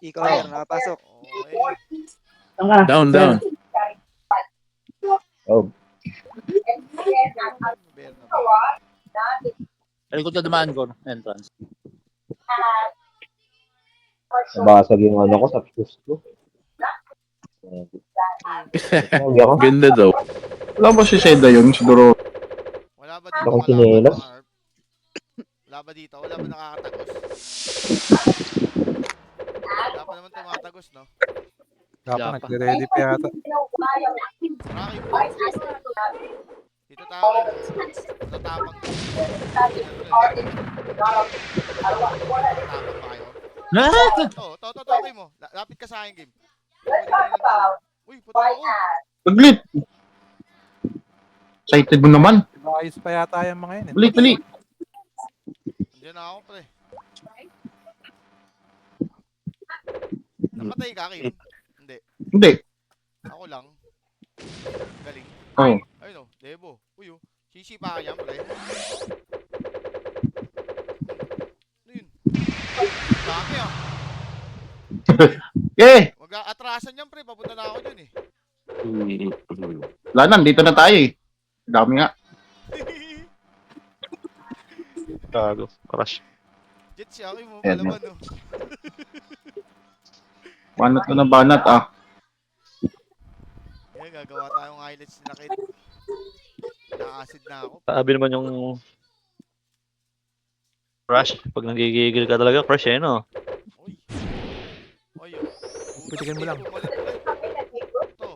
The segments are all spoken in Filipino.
Ikaw, sir, nakapasok. Okay. Down, down. Oh. Bear na ba? Alikot na dumaan ko, entrance. Nabasag yung ano ko sa fuse ko. Ako. Ganda daw. Wala ba si Seda yun? Siguro. Wala ba dito Akong kalaban chinelas. mga herb? Wala ba dito? Wala ba nakakatagos? Wala pa naman tumatagos, no? Dapat nagre-ready pa yata. Marami po. Dito tayo. Matatapang. Matapang ba kayo? Tototokin mo. Lapit ka sa akin, game. Uy, puto ako. Paglit! Excited mo naman. Ayos pa yata yung mga yun. Balik, balik. Andiyan na ako, pre. Namatay ka, Kim? Hindi. Hindi. Ako lang. Galing. Oh. Ayun o, Debo. Uy o. Sisipa ka yan, pre. Ano yun? Dami ah. Eh! Mag-aatrasan yan, pre. Papunta na ako dyan eh. Wala na, dito na tayo eh. Dami nga. Gago. Crush. Jet siya, Kim mo. Ayan, Palaban o. Banat ko na banat ah. Kaya gagawa tayong highlights nila kid. Na-acid na ako. Sabi naman yung crush. Pag nagigigil ka talaga, crush eh, no? Uy. Uy o. Pitikin mo lang. Ito.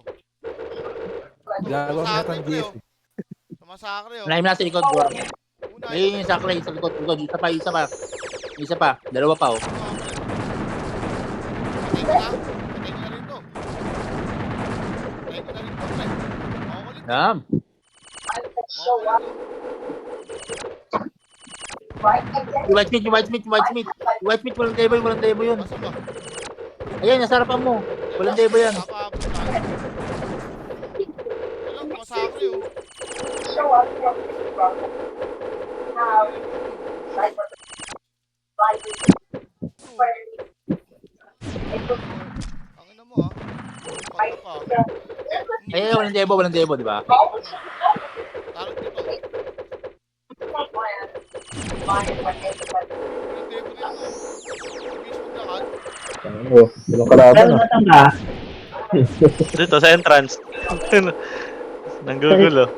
Gagawa mo yata ng GF. Sumasakre o. Unahin mo na sa likod, bro. Una Ayun yung sakray, sa likod, likod. Isa pa, isa pa. Isa pa, dalawa pa, oh. Patay ko na. Patay ko na rin to. Patay ko na rin to, pre. Makukulit. Yan. Yung white meat, yung white meat, yung white meat. Yung white meat, walang debo yun. Masa ba? Ayan, nasa harapan mo. Walang debo yan. Papaabot tayo. Wala, masakre o. Ang ina mo ah. Pagka pa. Ayan, walang debo, di ba? Tarot nito. Walang debo rin to. Mabilis maglakad. Ano, walang kalaban ah. Dito, sa entrance. Nanggugulo.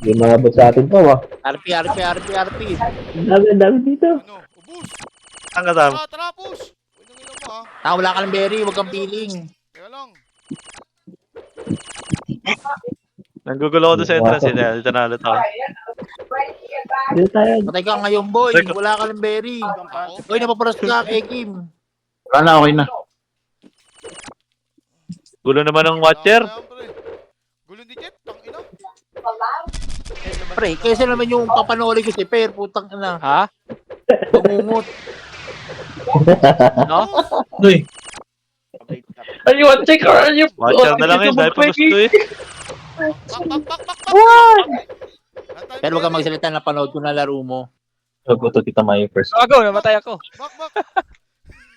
Hindi maabot sa atin to ah. RP. Ang dami dito. Ano? Ubus! Ang katam. Tara, push! Uy, nang ina mo ah. Wala ka ng berry, huwag kang feeling. Kaya lang. Nanggugulo ko doon sa entrance. Dito na ulit ako. Dito tayo. Patay ka ngayon, boy. Teka. Wala ka ng berry. Ako? Uy, napaparas ka kay Kim. Wala na, okay na. Gulo naman ng watcher. Ayan, pre. Gulo ni Jet, tang ina. Pre, kaysa naman yung papanoorin ko si Per, putang ina. Ha? Bangungot. No? Uy. Are you a tick or are you... Watcher na lang yun dahil pa gusto eh. Bak! Pero huwag kang magsalita, napanood ko na laro mo. Naguto kita may first. Gago, namatay ako. Bak!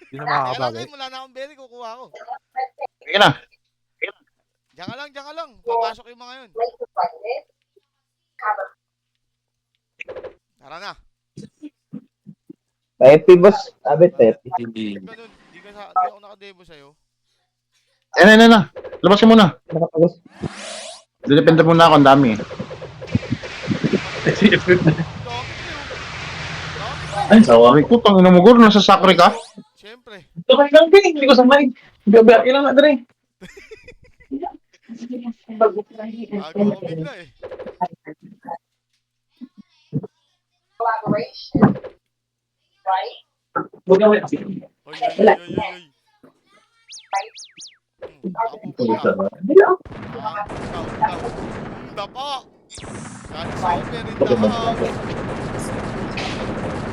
Hindi na Kaya lang makakabagay. kayo, wala na akong berry, kukuha ko. Sige na. Diyan ka lang. Papasok yung mga yun. Tara na. Pepe boss. Sabi Pepe. Hindi ako nakademo sa'yo. Ayan na. Labasin mo na. Nakapagos. Depende muna ako, ang dami eh. Dami ko yun. Ay, sorry ko. Tangina mo, Gor. Nasa sakre ka? Siyempre. Okay lang din, hindi ko samay. Gabi lang nga dre. Bago ko bigla eh. Bugawi. Oy. Nakapupunta. Ikaw. Dapa. Kahit sa open rin dahang.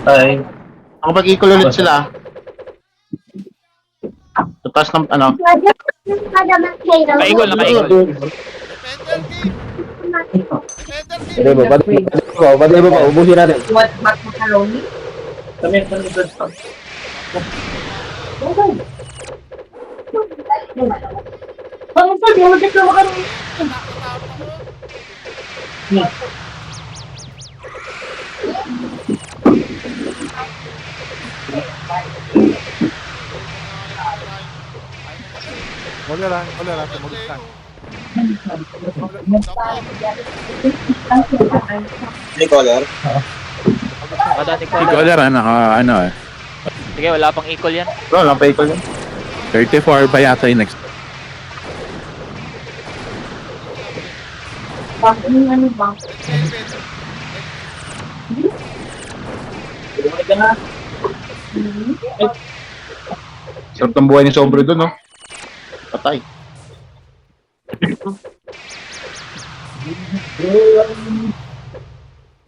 Ay. Ako pag-equal ulit sila. Sa taas ng ano. Nakaigol. Defender team. Pwede ba? Pwede ba? Ubusin natin. Kami. Ano pa? Malagay ka makaroon. Wala lang, tumulit lang. Madating ko. Ikaw lang, ano eh. Sige, wala pang equal yan. Wala lang, pa-equal yan. 34 pa yata yung next. Sarap ng buhay ni Sobre doon, no? Patay.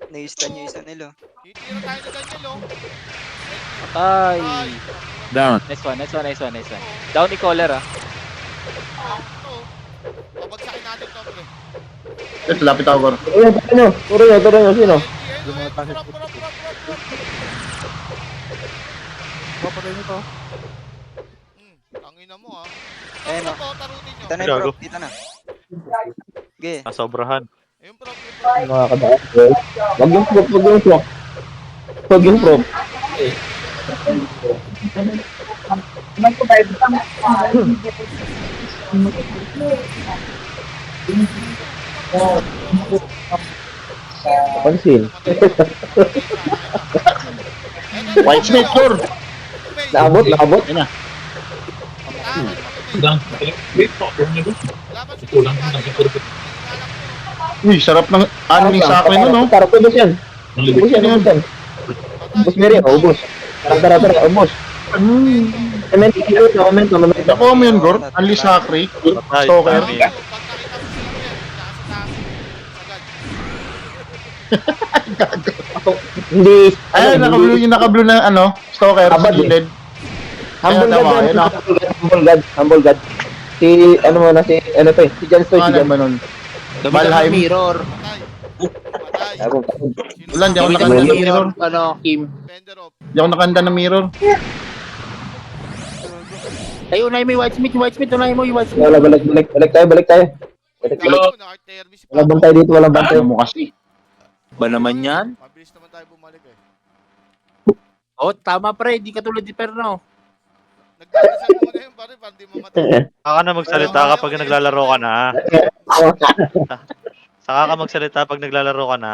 Na-stun yung isa nila. Titira tayo na Daniel, oh. Ay. Ay, Down. Nice one. Down ni Caller ah. ito. Babagsakin natin to, pre. Yes, lapit ako, bro. Turo nyo, sino? Prop. Papatay nyo to. Tangina mo, ha. Ayun, Ito, oh. tarutin nyo. Dito na yung Gago. prop, dito na. Sige. Nasobrahan. Ayun, prop. Mga kadaan. Wag yung prop. Pansin. White Smith, Gor. Naabot. Ayun na. Kulang Uy, sarap ng aning sa akin, no? Tara, ubos yan. Ubos yan. Ubos Mary, ubos. Tara, ubos. Momento. Nakuha mo yun, Gor? Anli Sakri. Patay. Stalker. Dami. Pag nakita mo sila, sagad. Hindi. Ay, naka-blue na, ano, Stalker sa Abad, eh. gilid. Humble Ayan, tama, God, ayan, Humble God. Si, ano mo na, si Jan Stoy, si Ano Jan. ba nun? Gamitan Valheim. ng mirror. Patay. Ako, Wala, di ako Gamitan nakanda ng ng mirror. mirror. Ano, Kim? Fender off. Di ako nakanda ng mirror. Ay, unahin mo yung White Smith. Unahin mo yung White Smith. wala, balik tayo. Balik. Gago, naka-termi si Walang Papa. bantay dito, walang bantay. Ano mo kasi? Ba naman yan? Mabilis naman tayo bumalik, eh. Oh, tama pre. Di katulad ni Perno. Nagdadasal muna yun, pare, para di mamatay. Saka na magsalita kapag naglalaro ka na. Saka ka magsalita pag naglalaro ka na.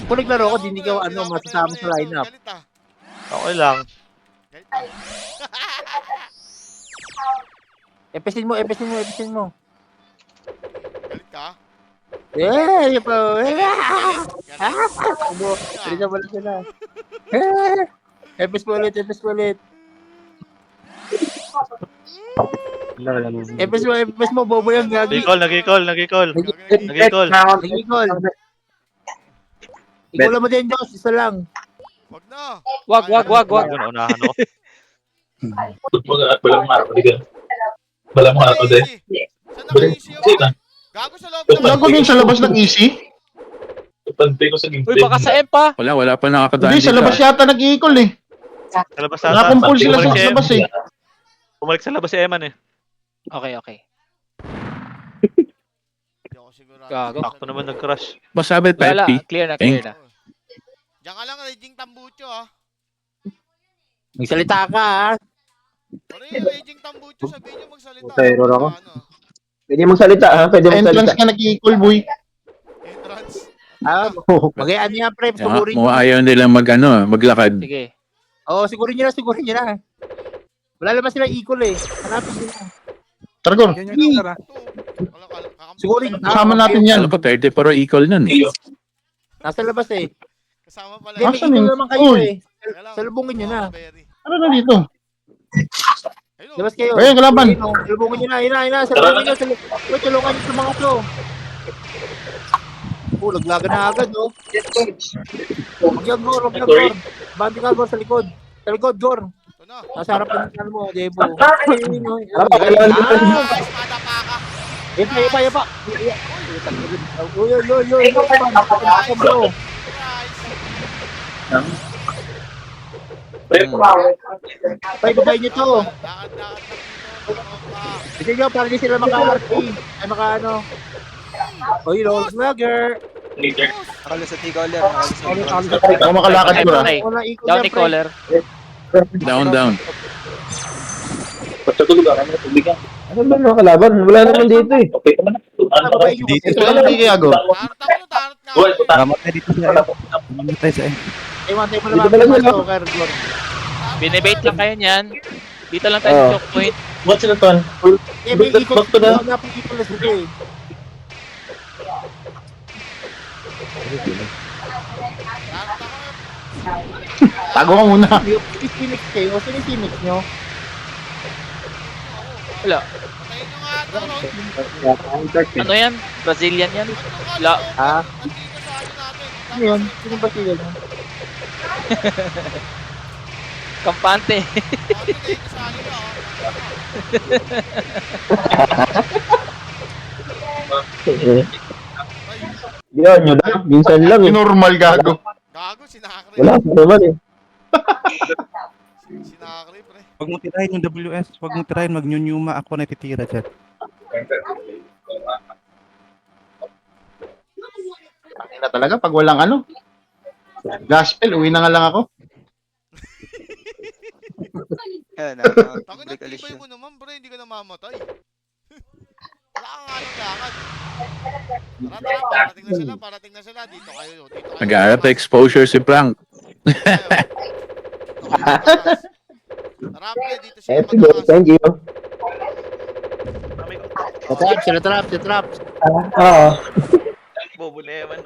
Kung naglaro ko, hindi ka masasama sa lineup. Galit, ah. Okay lang. Galit, ah. Epesin mo. Galit ka? Eh, yun po. Galit. Pwede na pala sila. Epes mo ulit. Epes mo, bobo yung gagi. Nag-i-call. Nag-i-call. Ikaw mo din, Diyos. Isa lang. Wag na. Wag. Unahan ako. Wala mo ako din. Saan naka-easy yung gago sa loob Gago din sa labas ng easy. Pantay ko sa game. Uy, baka sa pa. Wala pa nakakadaan Hindi, sa labas yata nag-i-equal eh. Sa labas ata. Nakakumpul sila Bumalik sa si labas eh. Bumalik sa labas si Eman eh. Okay. Hindi ako sigurado. Gago. Sakto naman nag-crash. Masabit Wala, 5P. clear na. Diyan ka lang, Raging Tambucho, ah. Magsalita ka, ha? Pare, Raging Tambucho, sabihin niyo magsalita. Okay, error ako. Ano? Pwede mong salita, ha? Pwede mong Entrance salita. ka nag-i-equal, boy. Entrance. Magayaan niya, pre. Mga Sigurin mga niyo. ayaw nilang maglakad. Sige. Oo, sigurin niyo na. Wala naman sila equal eh. Hanapin niyo na. Tara, Gor. Yan yung tara. Sigurin. Kasama natin yan. Alam ko 30 pero equal nun. Nasa labas eh. Kasama pala. Hindi, may Asan equal yun? naman kayo Uy. eh. Salubungin niyo na. Ano na dito? Labas kayo. Ayun, kalaban. Salubungin niyo na. Ina. Salubungin niyo. Uy, tulungan niyo sa mga to. Oh, laglagan na agad, oh. Huwag Gor. Bandi ka, Gor, sa likod. Sa likod, Gor. Ito na. Nasa harapan ng mo, Debo. Nice, madapaka. Ipa. Uy. Nice. Ay, babay niyo to. Lakad lang dito. Tropa. Kasi nyo, para di sila maka-RP. Ay, maka-ano. Oy, roll vlogger. Nakalusot ni Caller. Nakalusot. Ako makalakad Okay, ko na. okay. Wala ikot Down yan, ni pre. caller. Down. Ano ba mga kalaban? Wala naman dito eh. Ah, babay niyo kasi. Ito lang hindi gago. Tarot nga. Namatay dito sa namatay sa Iwantay mo Dito naman pala ang sila. stalker, Gord. Binibait lang kayo niyan. Dito lang tayo Oh. sa choke point. What's sila ton? Eh, may ikot. Back to the- Dapat ikot na sila eh. Tago ka muna. Sinisimix kayo. Sinisimix nyo. Wala. Patayin nyo nga to, Ron. Ano yan? Brazilian yan? La. Ha? Nandito sa ano natin. Ano yun? Sino ba sila nyo? Kampante. Ano dito sa ano ba? Yan, yun na. Minsan lang eh. Normal gago. Gago, sinakri. Wala pa naman eh. Sinakri, pre. Huwag mo tirahin yung WS, huwag mo tirahin, mag-nyuma ako na titira dyan. Ang na talaga pag walang ano. Gospel, uwi na nga lang ako. Yan, Takot break na alis tibay yun. mo naman, pre. Hindi ka namamatay. Wala kang anong lakad. Tara, parating na sila. Dito kayo. Dito kayo. Nag-aaral exposure si Frank. Tara, pre. Dito sila Happy boss, thank you. Sila trap. Oo. Bobuleman.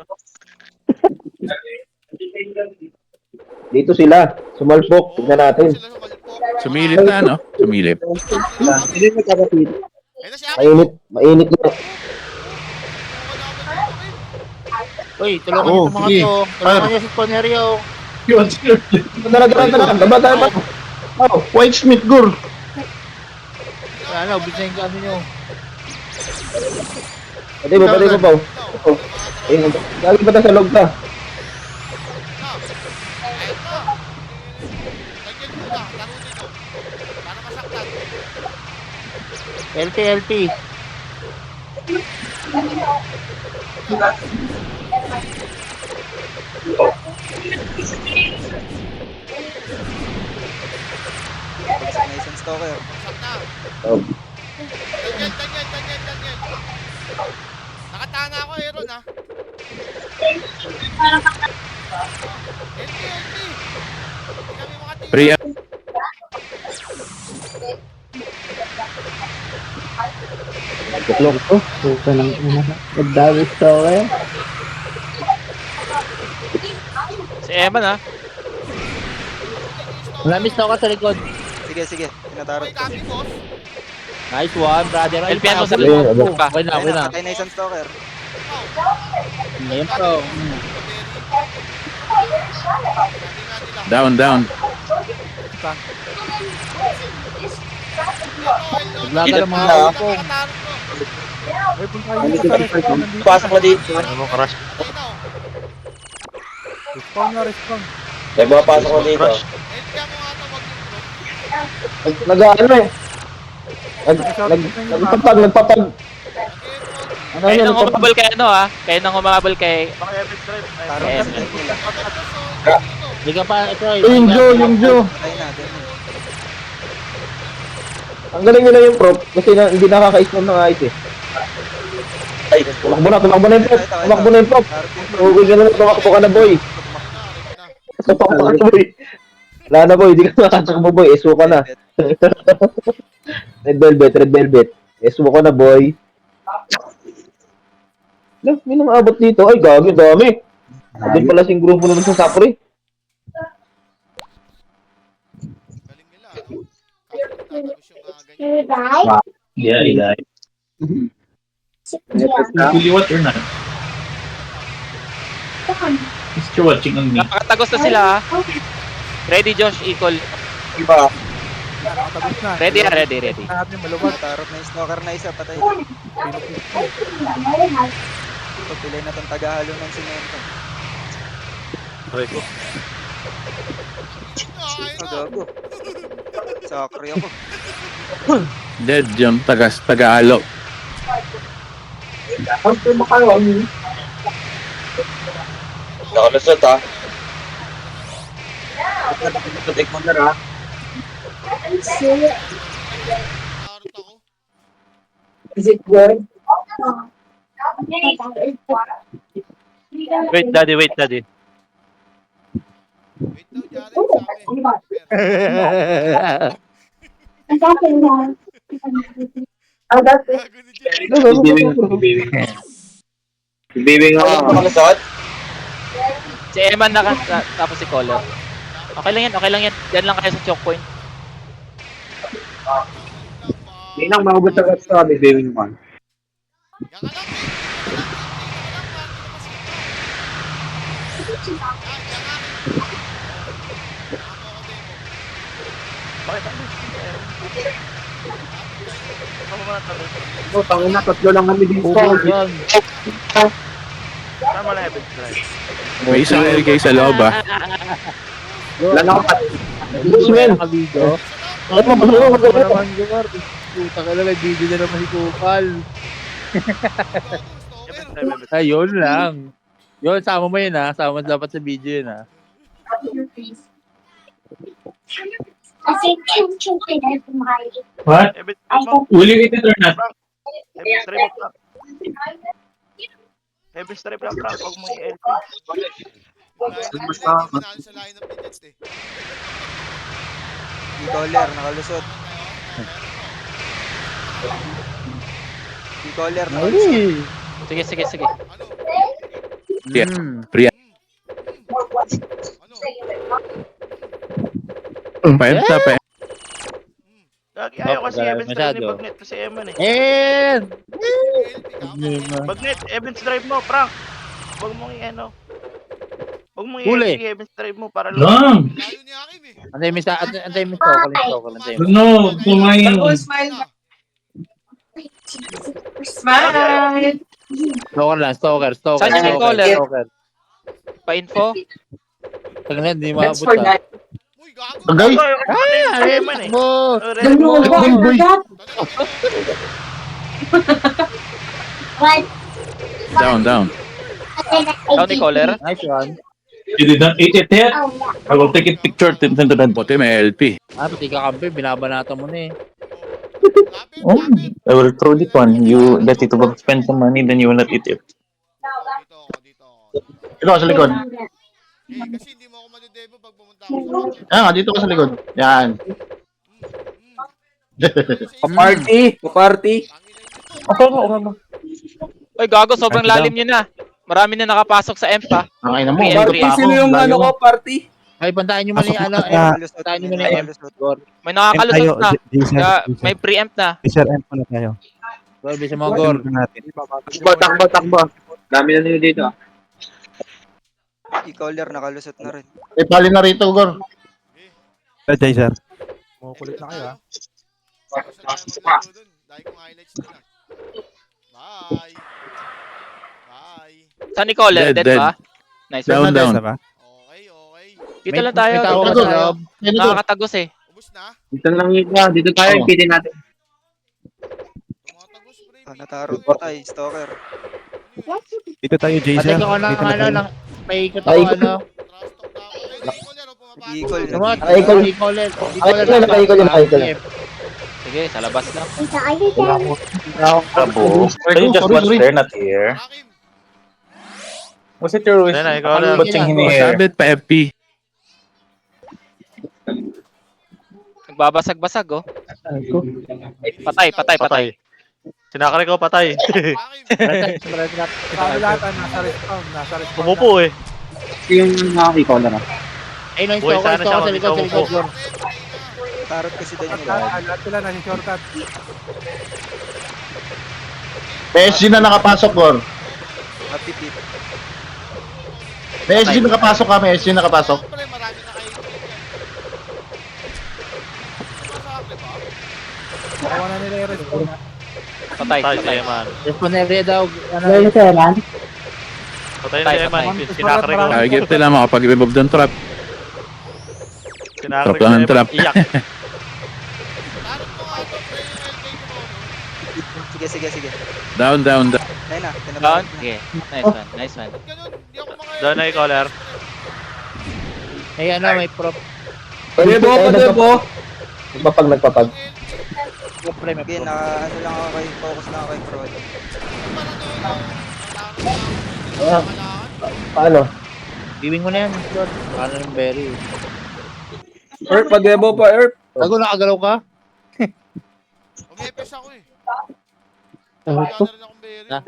Dito sila. Sumalpok. Tignan natin. Sumilip na, no? Sumilip. Eh, na si Aki. Mainit na. Uy, tulungan Oo, niyo itong mga sige. to. Tulungan niyo si Ponerio. Tara. Oh, White Smith, Gur. Ano, ubus na yung ano nyo. Patay mo pa. Ayun, lagi pa tayo sa log ka. Ayun na. Lagyan muna. Laro dito. Para masaktan. LP. Bagsak na isang stalker. Bagsak na. Oh. Ganyan. Nakatana ako, Aaron, ha? LP. Hindi kami makatira. Pre, Tuklok ko. Puta ng ina. Nagdawit to eh. Si Eman ha. Marami stalker sa likod. Sige. Tinatarot Uy, ko. copy, boss. Nice one, brother. Ay, Elpian mo sa pa. likod. Okay na. Patay na isang stalker. Ngayon po. down. Naglaga ng mga upong. Ay, punta kayo dito sa respawn. Pasok mo dito. Respawn. Kaya ba pasok mo dito? Nag-ano eh. Nagpapag. Ano Kayo yun? nang humabol kay ano ha. Kayo nang humabol kay Eman. Hindi ka pa, Troy. Yung Joe. Patay na, ganyan. Ang galing nila yung prop kasi hindi nakaka-spawn ng ice eh. Ay, tumakbo na yung prop. Huwag ka naman, tumakbo ka na boy. Tumakbo ka na boy. Wala na boy, hindi ka makatakbo boy. Esu ka na. Red velvet. Esu ka na boy. May nang abot dito. Ay, gagi, dami. Doon pala sing grupo naman sa Sapri. Galing nila, no? Tapos yung ganyan. Yeah. Will you watch or not? Mr. Watching on me. Napakatagos na sila ha. Ready Josh, equal. Nakatagos na. Ready. Natin maluwag. Tarot na yung stalker na isa. Patay. Pagpilay na itong tagahalo ng simento. Try ko. Nakakain Ah, na. gago. Sakri ako. Dead yung taga-alo. Nakalusot ha. Nakarot ako. Wait, daddy, wait, daddy. Wait daw, Jaren, sabi. Gago ni Jaren. Bibing ako. Nakalusot? Si Eman tapos si Color. Okay lang yan, okay lang yan. Diyan lang kayo sa choke point. Hindi nang maubos agad sa bibing mo. Yan ka lang, Bakit ano? Ano ba natin? Oh, tangina, tatlo lang kami dito. Tama na Evan Drive. May isang LK sa loob ah. Wala na ako. Swell. Ano naman Gar? Puta ka na, may video na naman si Kupal. Evan Drive, Evan. Ayun lang. Yun, sama mo yun ha. Sama dapat sa video yun ha. What? Evan Drive mo. Will you eat it or not? Evan Drive mo, Frank. Evan Drive lang, Frank. Huwag mo i-LP. Manalo sa lineup ni Jets eh. P-Caller, nakalusot. P-Caller, nakalusot. Ay! Sige, sige, sige. Ano? Yeah. Hmm. Ano? Paemta, pa. Gagi, ayaw kasi Oh, Evan Drive ni masyado. Bagnet kasi Eman eh. And! LP ka? Bagnet, Evans Drive mo, Frank. Huwag mong i-ano. Huwag mong Huli. i-LP Evans Drive mo para lang. Long! Layo ni Hakim eh. Antay mo sa antay mo Sokol. No, kumain. Stalker. Saan yung caller? Stalker. Pa-info. Talaga hindi maabot ha. Uy, gago. Tagay! Ay, Eman eh. Mo! Boy! Down. Down ni Color. Nice one. You did not eat it yet? I will take a picture to send to that. Puti, may LP. Ah, pati ka kampi, binabanata mo na eh. Lapit. I will throw this one. You let it to spend some money, then you will not eat it. Dito. Dito ka sa likod. Eh, kasi hindi mo ako madedebo pag pumunta ako sa likod. Ah, dito ka sa likod. Yan. Party. Oy, gago, sobrang lalim yun na. Marami na nakapasok sa EMP ha. Ang ina mo. Party, bago pa ako. Sino yung ano ko, party? Ay, bantayan nyo mali, ano, Nakalusot. bantayan nyo mali, Nakalusot. May nakakalusot na. Kaya may preempt na. SRM po na tayo. Gor, bisa mo, Gor. Natin. Takbo. Dami na nyo dito. P-Caller, nakalusot na rin. Eh, pali na rito, Gor. Jay, sir. Kulit na kayo, ha? Dahil kong highlights nila. Bye. Saan ni Color? Dead. Dead ba? Nice one. Down. Isa ba? Okay. Dito lang tayo. May tao ka Dito. sa loob. Dito. Nakakatagos eh. Ubus na. Dito lang dito. Dito tayo, Oo. pitin natin. Tumatagos, pre. Natarot patay, Stalker. Dito tayo, Jay, sir. Patay ka ko ng, Dito na ano, tayo. ng, may ikot ako, ano. Trust talk na ako. Ay, Nicole yan. Pumapasok. Eagle. Naman, Naka-equal. Naka-equal. Sige, sa labas lang. Abo. Can you just watch there, not here? Hakim. Was it your wish? Then, ikaw lang. Watching in here. Sabit pa FP. Nagbabasag-basag oh. Patay. Sinakari ko, patay. Hakim. Umupo eh. Yung nakakikaw na lang. Ay, no, Boy, Stalker, sana siya, sa likod, hindi ka Gor. Tarot kasi Daniel. PSG na nakapasok, Gor. Happy tip. PSG nakapasok ka, PSG nakapasok. Pre, marami na kayo. Patay. Patay si Eman. Respawn area daw. Ano, Patay na si Eman. Sinakari ko. Target nila makapag-remove ng trap. Trap lang ang trap. Iyak. Tarot mo nga ito, pre, yung LK mo, no? Sige. Down. Ayun na, Down. tinabawat na. Okay. Nice one. Ba't ganun? Di ako maka- Doon na yung caller. May ano, may prop. Nagpapag. Sige, ano lang ako kay focus lang ako kay Prod. Paano? Biwing mo na yan, Lord. Paano yung berry? Earth, pa-demo pa, Earth. Tago, nakagalaw ka? Umepes ako eh. Ah, Wala na rin akong berry. Ah.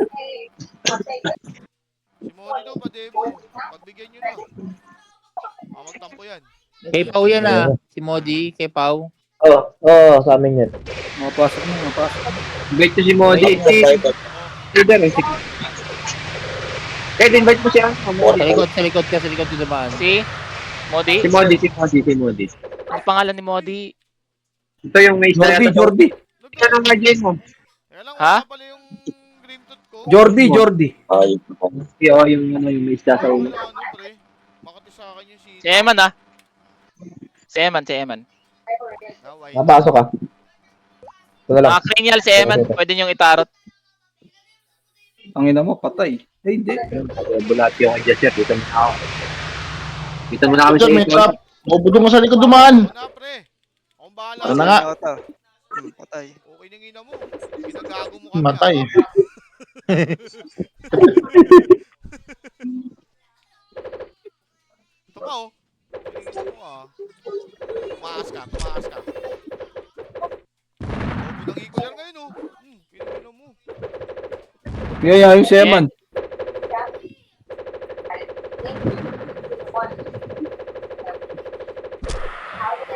Si Moni daw pa demo. Pagbigyan nyo na. Magtampo yan. Kay Pau yan ah. Si Modi, kay Pau. Oo, sa amin yan. Mapasok mo, mapasok. Invite ko si Modi. Leader, Kahit invite mo siya. Sa likod ka dumaan. Si Modi? Si Modi. Ang pangalan ni Modi? Ito yung may Jordi. Siya nang mag-game mo. Kaya lang, Ha? wala pala yung green tooth ko. Jordi. Yung may isda sa ulo. Wala ano, pre. Makati sa akin yung Si Eman ah. Si Eman. Naway. Napasok ka. Ito na lang. Mga cranial si Eman. Pwede niyong itarot. Ang ina mo, patay. Eh, hindi. Bulati yung adjust sir. Dito mo na ako. Dito mo na kami sa May ikot. trap. Bubudong mo sa likod dumaan. Ano, pre? Akong bahala. Ano na nga? Patay. Okay nang ina mo. Ginagago mo kami. Matay. ah. Ito pa oh. Tingin mo ah. Tumaas ka. Opo ng iko yan ngayon oh. Pinagino mo. Kaya yung Seman.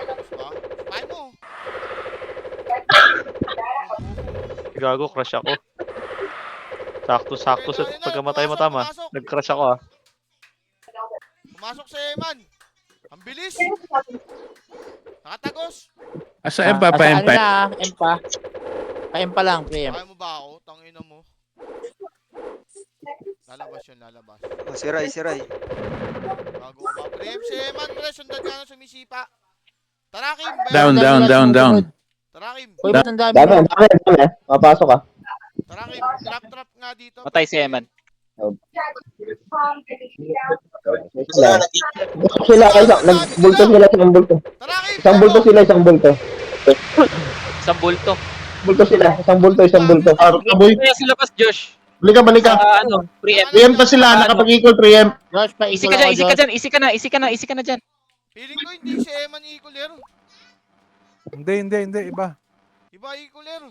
Tapos ba? Spy mo. Gago, crush ako. Sakto sa pagkamatay mo tama. Nag-crush ako ah. Pumasok si Eman. Ang bilis. Nakatagos. Asa Empa pa Ano Empa? na, Empa. Pa lang, pre. Kaya mo ba ako? Tangina mo. Lalabas. Oh, si Ray. Bago ka ba? Pre, si Eman, pre. Sundan ka na sumisipa. Tarakim. Down. Tarakim. Uy, ba't ang dami? Dami. Mapasok ka. Tarakim. Trap nga dito. Patay si Eman. Sila, nagbulto sila isang bulto. Tarakim. Isang bulto sila, isang bulto. Isang bulto. Bulto sila, isang bulto. Tarot ka, boy. Kaya sila pas Josh. Balik ka. Preempt. Preempt pa sila. Nakapag-equal preempt. Josh, Easy ka dyan. Easy ka na dyan. Feeling ko hindi si Eman Equaler. Hindi. Iba. Iba Equaler.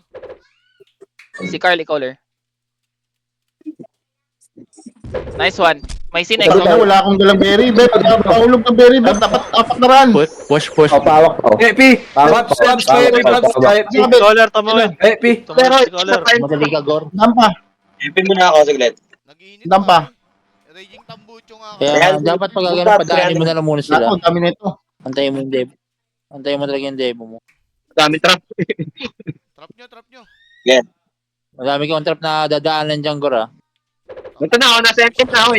Si Carly Caller. Nice one. May sinex. Sabi na, wala akong dalang berry. Bet, paulog ng berry. Bet, apat na ran. Push. Pawak ko. Pi. Labs, kaya Pi. Caller, tamo yun. Pi. Tamo si caller. Madali ka, Gor. Dampa. Nagiinit Dampa. pa. Raging tambucho nga ako. Kaya dapat pag gano'n, padaanin mo na lang muna sila. Ako, dami na ito. Antayin mo yung dev. Antayin mo talaga yung dev mo. Trap nyo. Madami kang trap na dadaanan dyan, Gor ah. Ito na ako, nasa FM na ako.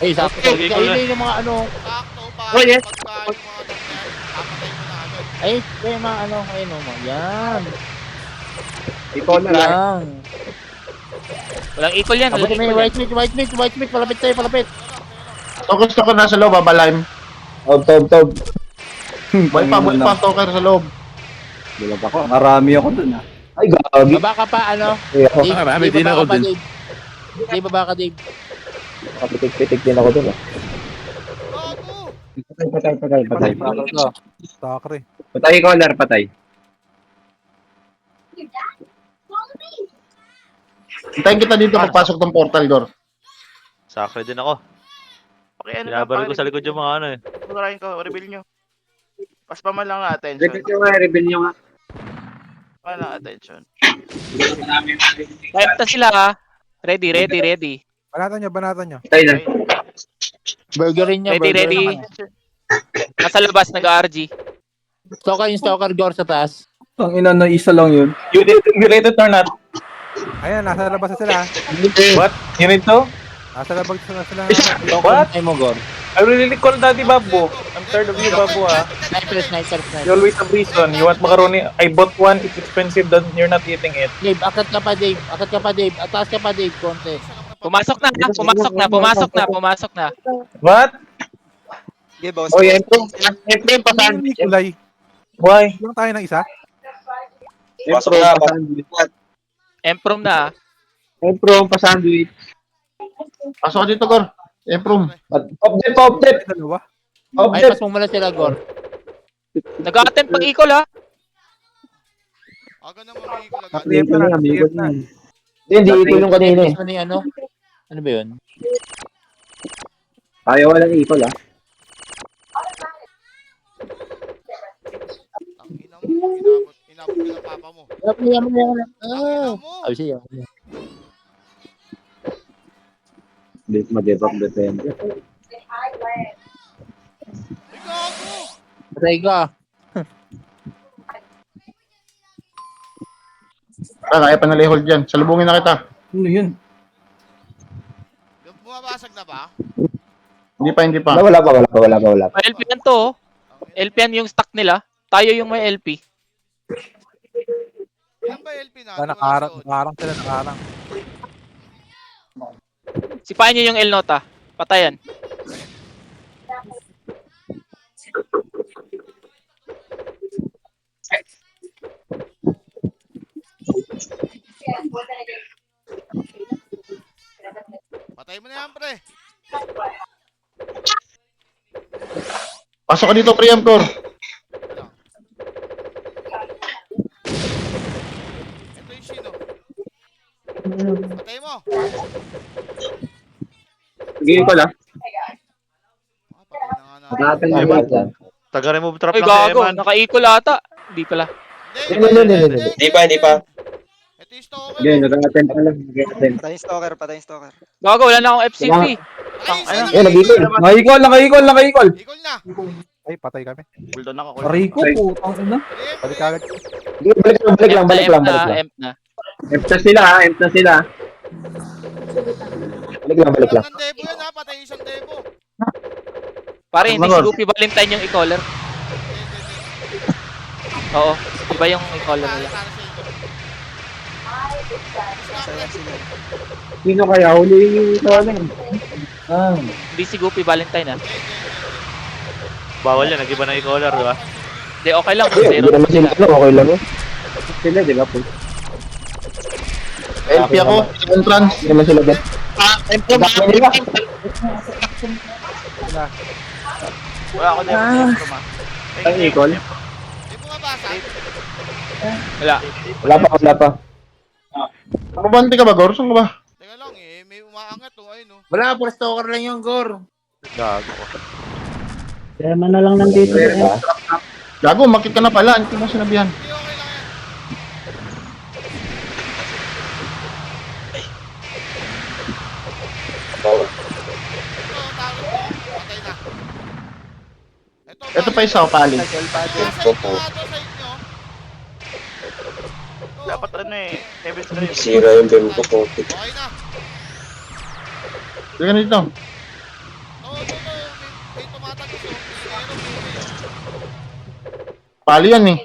Ay, sakto. Ayun yung mga ano. Sakto pa. Oh, yes. Pagka yung mga trap na yan, papatay mo na agad. Ay, yung mga ano. Ayun o. Yan. Ikaw na lang. Yan. Walang equal yan. Abutin mo yung white meat. Palapit tayo. Focus ako nasa loob, babalime. Tob. Boy pa, toker sa loob. Marami ako dun ah. Ay, gagi. Baba ka pa, ano? Ay, Marami din ako dun. Dave, baba ka, Dave. Kapitik-pitik din ako dun ah. Gago. Patay. Ito. Takre. Patay, caller, patay. Hintayin kita dito pagpasok ng portal door. Sakre din ako. Okay, Binabaril ko sa likod yung mga ano eh. Puturahin ko, reveal nyo. Paspa man lang attention. Reveal nyo nga. Wala attention. Type na sila ha. Ready. Banatan nyo. Patay na. Burgerin niya. Ready. Nasa labas, nag-RG. Stalker, Gor sa taas. Ang ina na isa lang yun. You rated or not? Ayan, nasa labas na sila. What? You need to? Nasa labag sila sila. What? Ay mo, Gor. I really call Daddy Babu. I'm tired of you, Babu, ah. You always have reason. You want macaroni? I bought one. It's expensive. You're not eating it. Dave, akat ka pa, Dave. Akat ka pa, Dave. Ataas ka pa, Dave. Konti. Pumasok na, pumasok na. What? Okay, boss. Oh, yan po. Yan po yung pasan. Kulay. Why? Yung tayo ng isa. Pasok na, Emprom na. Impro, pa-sandwich. Pasok ka dito, Gor. Improve. Update. Dalawa. Ay, pas mo muna sila, Gor. Nag-attempt pag-equal ha. Aga naman, may ko agad. Clear na. Clear na. Hindi ito yung kanina eh. Ano yung ano? Ano ba yun? Ayaw walang equal ah. Ang ina mo, inabot ka ng papa mo. Yan mo. Ang ina mo. Ay, siya. Mag-give up defend. Ay, gago. Patay ka. Kaya pa nali-hold dyan. Salubungin na kita. Ano yun? Bumabasag na ba? Hindi pa. Wala pa. LP yan to. LP yan yung stock nila. Tayo yung may LP. Ilan ba LP na? Nakaharang sila, nakaharang. Sipahin nyo yung El Nota. Patayan. Patay mo na yan, pre. Pasok ka dito, Priam, Gor. Ito yung sino. Patay mo. Sige ko lang. Patay na nga natin. Taga-remove trap Ay, lang gago. Naka-equal ata. Hindi pala. Hindi pa. Ito yung stalker. Nag-attempt pa lang. Patay yung stalker. Gago, wala na akong FCP. Ay, isa na. Nag-equal. Naka-equal. Equal na. Ay, patay kami. Cooldown ako. Rico, putang ina. Balik agad. Balik lang. Emp na. Empta sila. Balik lang. Ng debo yan ha. Patay isang debo. Pare, hindi si Mangon. Goopy Valentine yung e-caller. Oo, iba yung e-caller nila. Sino kaya? Huli yung ano. Hindi si Goopy Valentine ha. Bawal yan. Nag-iba na i-collar, di ba? Hindi, okay lang. Hindi Zero naman sila. Okay lang eh. Sila, di ba po? LP ako. Entrance. Hindi naman sila bet. Wala ako dito. Ang equal? Hindi bumabasag. Wala. Wala pa. Kumabante ka ba, Gor? Saan ka ba? Teka lang eh. May umaangat oh. Ayun oh. Wala, puro stalker lang yung Gor. Gago ko. Tema na lang nandito. Gago, makit ka na pala. Hindi mo sinabihan. Hindi, okay lang yan. Ito, tarot ko. Patay na. Ito pa isa, pali. Nasa ito nga to sa inyo. Dapat ano eh. Heaven Stream. Sira yung bem ko po. Okay na. Sige na dito. May tumatagos oh. Pali yan eh.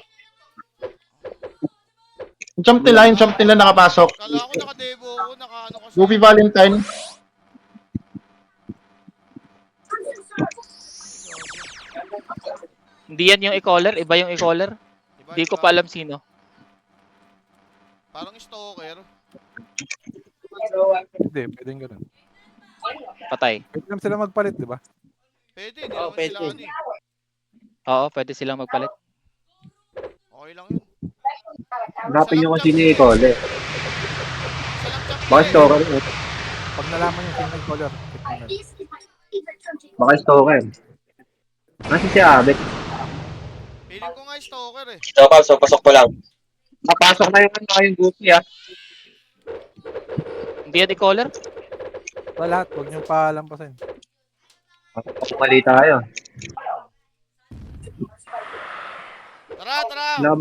Yung champ nila nakapasok. Kala ko naka-debo ako. Naka-ano ko Goofy Valentine. Hindi yan yung e-caller, iba yung e-caller. Hindi ko pa alam sino. Parang stalker. Hindi, pwedeng ganun. Patay. Pwede naman sila magpalit, di ba? Pwede, hindi naman sila ano eh. Oo, pwede silang magpalit. Okay lang yun. Hanapin nyo kasi ni Nicole eh. Isa lang champ Baka eh. stalker eh. Pag nalaman yung single color. Baka stalker. Kasi si Abet. Feeling ko nga stalker eh. So pasok ko lang. Napasok na yung goofy ah. Hindi yan e-caller? Sa lahat, huwag niyong palampasin. Mali tayo. Tara!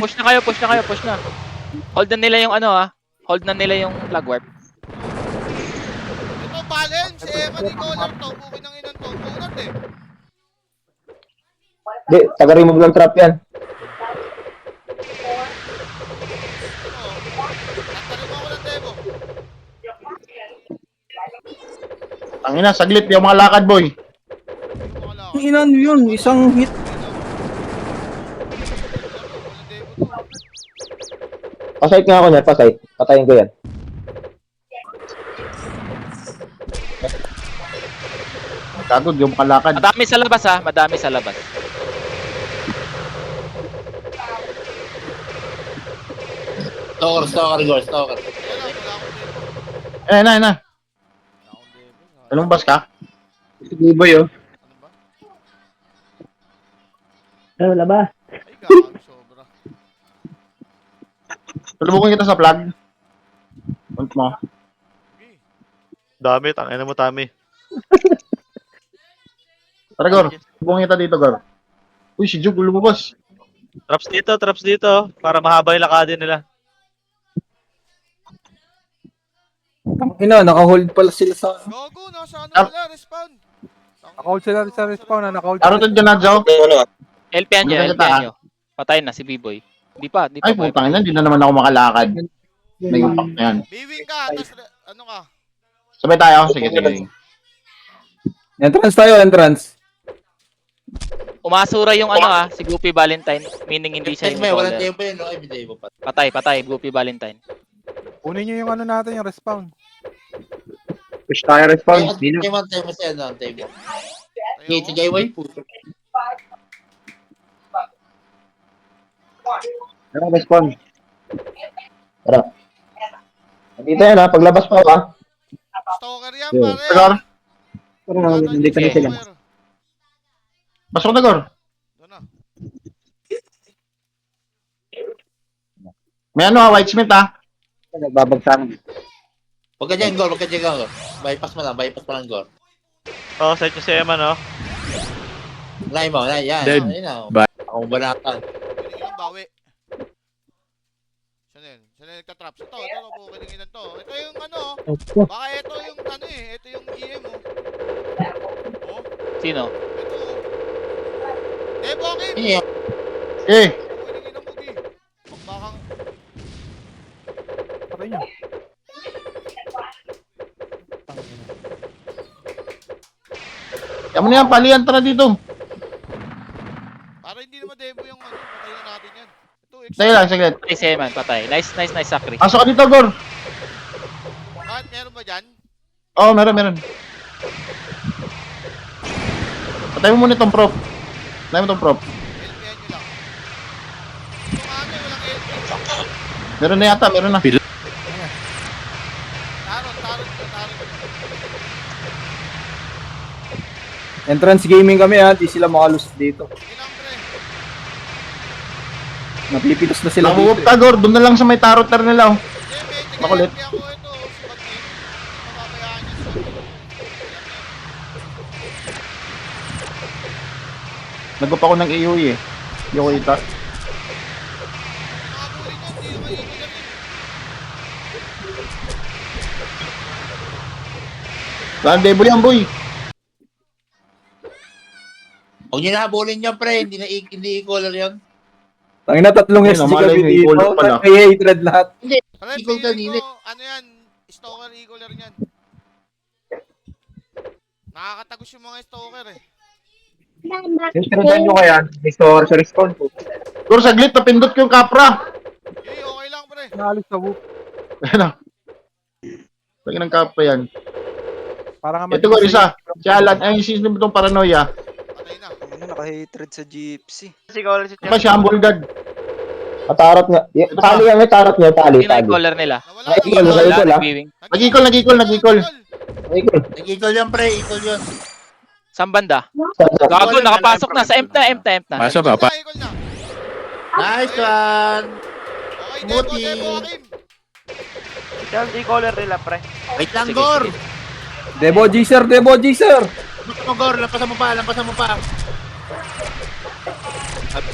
Push na kayo. Hold na nila yung ano Hold na nila yung flag warp. si Eman ni Color to, bukin ng inang to, bunat eh. Di, taga-remove ng trap yan. Tatanong ako ng Debo. Tangina, saglit, yung mga lakad, boy. Ang ina nyo yun, isang hit. Pasite nga ako niyan, pasite. Patayin ko yan. Kagod, yung mga lakad. Madami sa labas ha, madami sa labas. Wala akong Debo. Eh, na. Wala akong Debo. Anong bas ka? Sige boy oh. Ano ba? Wala ba? Ay, gago, sobra. Tulubugin kita sa plug. Punt mo. Okay. Dami, tangina mo, Tami. Tara, Gor. Tulubugin kita dito, Gor. Uy, si Jug, lumabas. Traps dito, para mahaba yung lakadin nila. Ang ina, naka-hold pala sila sa... Gago, nasa ano pala, respawn. Naka-hold sila sa respawn na, naka-hold Tarotan dyan na, Joe. LPN nyo, Ano ka, LPN nyo. Patay na si B-Boy. Di pa Ay, putang ina, hindi na naman ako makalakad. May impact na yan. Biwing ka, tas ano ka? Sabay tayo. Sige. Entrance tayo, entrance. Umasura yung ano si Goofy Valentine. Meaning hindi siya yung caller. Patay, Goofy Valentine. Kunin nyo yung ano natin, yung respawn. Push tayo respawn. Tayo. Ano respawn? Tara. Dito yan ha, paglabas pa ha. Stalker yan, Yeah. pare. Gor. Nandito na sila. Pasok na, Gor. Doon na. May ano ha, Whitesmith ha. Nagbabagsak. Huwag ka dyan, Gor. Bypass mo lang, Gor. Oh, set nyo si Emma, no? Lay mo, yan. Dead. Ayun na. Bye. Akong banatan. Kinikilang bawi. Saan nagtatraps? Ito po, kinikilan to. Ito yung ano, baka ito yung ano ito yung GM oh. Oh, Sino? ito oh. Debo, Kim! Iya. Eh, Kinikilang mo, Gi. Bakang, Patay nyo. yaman na yan, palihan, tara dito. para hindi naman Debo yung ano, patayin na natin yan. Ito, Sige lang, saglit. Patay si Eman, patay. Nice Sakri. Pasok ka dito, Gor. Bakit, meron ba dyan? Oo, meron. Patay mo muna itong prop. LPN nyo lang. Itong ano, walang LPN. Meron na yata, meron na. Tarot. Entrance gaming kami ha, di sila makalus dito. Ilang pre. Napipitos na sila Nabuwap dito. ka, Gor. Doon na lang sa may taroter nila, oh. Hindi, Makulit. may ako ito, si Bagay. Mapabayaan niya sa Nagpa ako ng AOE eh. Hindi ko kita. nakabuli niya, hindi yung maibig yan. Saan Debo yan, boy? Huwag nyo nahabulin yan, pre. Hindi i-color yan. Tangina, tatlong Ayun, SG namalay kami yung dito. equal pala. May hatred lahat. Pare, Eagle feeling kanina. ko, ano yan, stalker eagler yan. Nakakatagos yung mga stalker eh. Sinundan nyo kaya, may store sa respawn po. Gor, saglit. Napindot ko yung kapra. Okay lang pre. Naalis sa whoop. Ayun na. Lagi ng kapra yan. Para nga Ito, Gor, isa. Si Alan. Ay, yung season itong paranoia. Patay na. Ano, naka-hatred sa gypsy. Diba siya, Ambulgad? Matarot nga. Tali yan, may tarot niya, tali. Sino yung caller nila? Nawala. Ay, equal, nawala. equal, ah. Viewing. Nag-equal. Nag-equal yan, pre. Equal yan. Saan banda? Gago, nakapasok na. Sa M na. Pasok pa. Equal na. Nice one! Okay, Smoothie. Debo, Hakim. Wait lang, Sige, Gor! sige. Debo G sir, Debo G sir. Lampasan mo, Gor! Lampasan mo pa!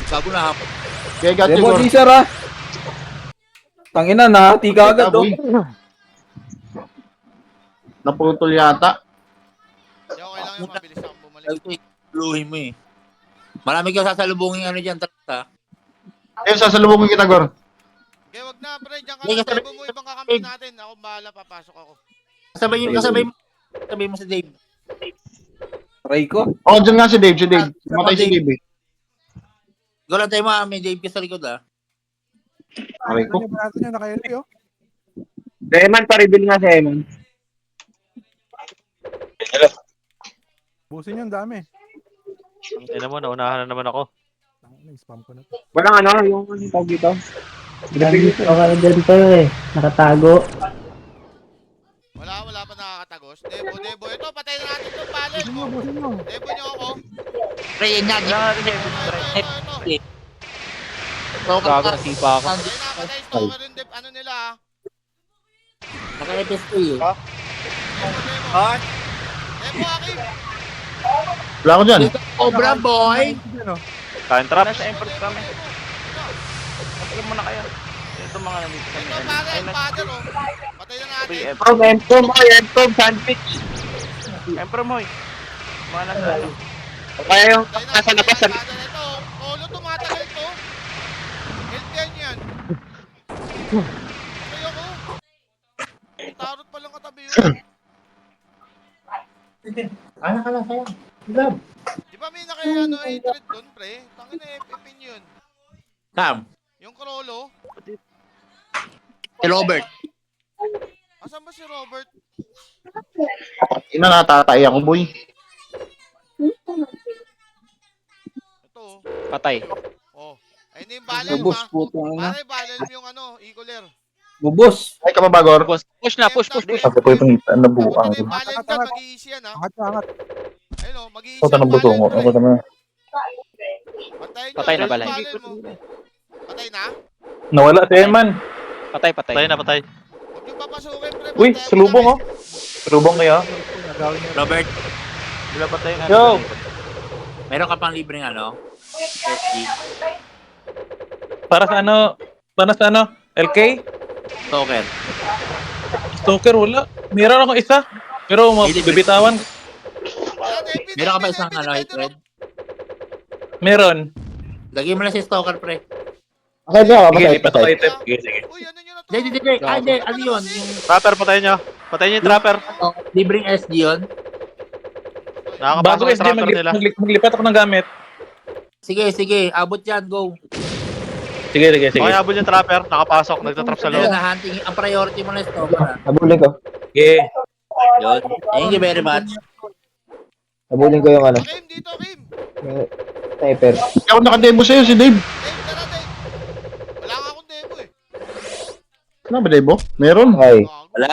Gago na hapon. Kaya got you, Debo Gor. G sir ha. Tangina, nahati ka agad oh. Naputol yata. mabilis akong bumalik. Luhin mo eh. Marami kang sasalubungin ano dyan, ha? Eh, sasalubungin kita, Gor. Okay, wag na, pre. Diyan ka Hindi, lang. kasabay- Debo mo ibang kakampi natin. Ako bahala, papasok ako. Kasabay mo si Dave. Try ko. Oh, dyan nga si Dave. Matay si Dave eh. Ikaw lang tayo mga may Dave ka sa likod, ha? Aray ko. Eman, pa-reveal nga si Eman. Busin yung dami. Ina mo, naunahan na naman ako. Spam ko na. Walang ano, yung tawag dito. Okay, dito eh. Nakatago. Wala pa nakakatagos. Debo. Ito, patay na natin itong pallet. Debo nyo ako. Pre, yan yan. Ito. Gago, nasipa ako. Patay stalker yung ano nila ah. Naka-FS ko eh. Debo. Debo, Akim. Wala ko dyan. Cobra boy! Kain trap. Nasa import kami. Alam mo na kaya. Ito mga nandito kami. Ito, pare, father oh. Patay na natin. Entom, sandwich. Emperor mo eh. Mga nasa ano. Kaya yung Nasa labas. Ito, Olo, tumatagal to. Help yan. Ayoko. Tarot pa lang katabi yun. Anak ka lang, sayang. Di ba may naka-ano 800 doon, pre? Tangin na FFin yun. Sam, Yung Crollo. si Robert. Asan ba si Robert? Ina, natatay ako, boy. Ito oh. Patay. Oh. Ayun na yung balance Bubos, ha. puto na. Pare, balance yung ano, e-cooler. Bubos. Ay, ka ba ba, Gor? Push na, push. Sabi ko itong na buo Ako ang na yung balance dyan, mag-i-easy yan ha. Angat. Ayun o, mag-i-easy Puta ng buto mo. Ako naman. Patay nyo. Patay na balay. Balance mo. Patay na? Nawala si Eman. Patay. Patay na, patay. Huwag nyo papasukin, pre. Uy, Patay salubong kami. oh. Salubong kayo. Robert, Wala pa tayo. Yo! meron ka pang libreng ano? SG. Para sa ano? LK? Token. Stalker, wala. Meron ako isa. Pero bibitawan. Yan, Epi, Meron ka pa Epi, isang Epi, ano, Epi, hatred? Meron. Lagyan mo lang si Stalker, pre. Okay, di ako Sige, kapatid. lipat ako item. Sige, sige. Uy, ano nyo na to? Hindi. Hindi. Ano yun? Yung Trapper, patayin nyo. Patayin nyo yung trapper. libreng SG yun? Nakakapasok Bago yung SG, trapper nila. maglipat ako ng gamit. Sige. Abot yan. Go. Sige. Okay, abol yung trapper. Nakapasok. Nagtatrap sa Ayun loob. na, hunting. Ang priority mo na Stalker, ha? Habulin ko. Sige. Yun. Thank you very much. Habulin ko yung ano. Kim, dito, Kim. Yung sniper. Ako nakadebo sa'yo, si Dave. Dave, tara, Dave. Wala nga akong demo eh. Ano ba, Debo? Meron. Ay. Gago. Wala.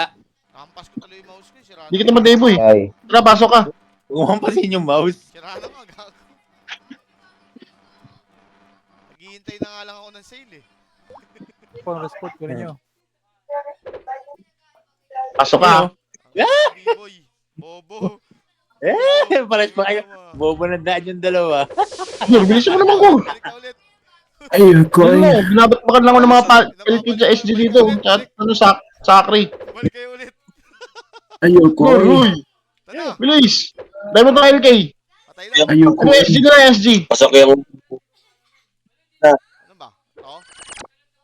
Nakampas ko tuloy yung mouse ko eh. Sira Hindi kita madebo eh. Ay. Tara, pasok ka. Umampasin yung mouse. Sira na nga, gago. Naghihintay na nga lang ako ng sale eh. Pang resport ko ninyo. Pasok ka. Boy. Bobo. Pares pa kayo. Bobo na daan yung dalawa. Gor, bilisan mo naman, Gor. Balik ka ulit. Ayoko. Ano mo, binabatbakan lang ako ng mga LPG SG dito. Chat, ano, sakri. Balik kayo ulit. Ayoko. Gor, uy. Tara, Bilis. Dahil mo itong LK. patay na. Ayoko. Ano, SG na, SG. Pasok yung Ano ba? Ito?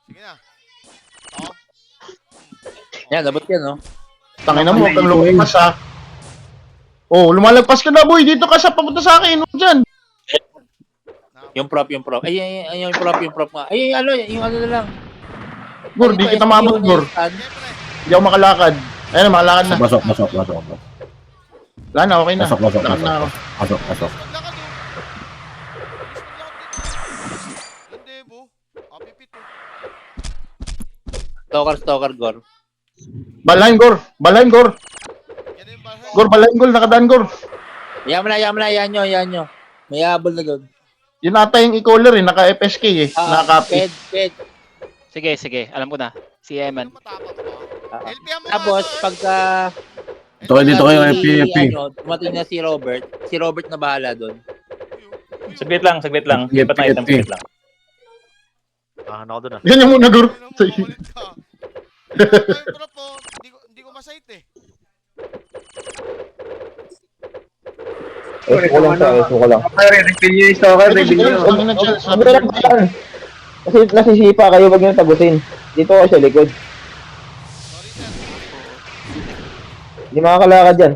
Sige na. Ito? Yan, abot yan, no? Tangina mo, huwag kang lumagpas ha. Oh, lumalagpas ka na, boy. Dito ka sa papunta sa akin. Ano dyan? Yung prop. Ay, yung prop nga. Ay, yung ano na lang. Gor, di kita maabot, Gor. Siyempre. Hindi ako makalakad. Ayun, makalakad na. Pasok. Wala na, okay na. Pasok. Lakad na ako. Pasok. Maglakad oh. Maglakad dito. Yung debo. Kapipit oh. Stalker, Gor. Balahin, Gor. Yan na yung bahay. Gor, balahin, Gor. Nakadaan, Gor. Yaman na. Yan nyo. May habol na doon. Yun ata yung e-caller eh. Naka-FSK eh. Naka-copy. Ped. Sige. Alam ko na. Si Eman. Ano matapang ba? LPM mo Tapos, nga, pagka... Dito kayo, Ano, dumating na si Robert na bahala doon. Saglit lang. Lipat na item, saglit lang. Ah, ako doon ah. Ganyan muna, Gor. Ulit ka. Yung drop po, hindi ko masite eh. Gusto ko lang sa, gusto ko lang. Ito si Charles, ang ina Charles. Sabi na lang pala. Kasi nasisipa kayo, wag nyo tagusin. Dito ako sa likod. Sorry sir. Hindi makakalakad dyan.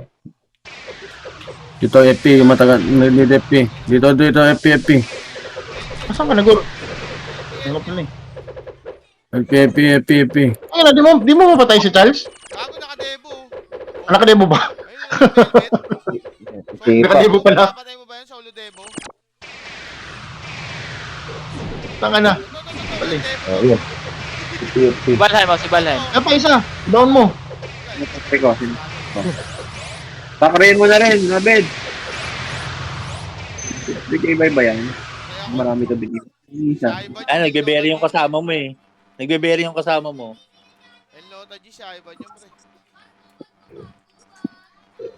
Dito FP, yung matagal, need FP. Dito FP. Asan ka naguro? Ano pala eh? FP. Ay, di mo mapatay si Charles? Bago nakadebo. Nakademo ba? Ayun, Nakadebo pala. Papatay mo ba yan sa ulo debo? Tanga na. Bali. Oh, yun. Si Valheim, si Valheim. Ay pa isa, down mo. Pakarayin mo na rin, Abed. Bigay ba yan? Marami ka bigay. Isa. Ay, nagbe-berry yung kasama mo eh. Nagbe-berry yung kasama mo. Hello, Taji, siya iba niyo pre.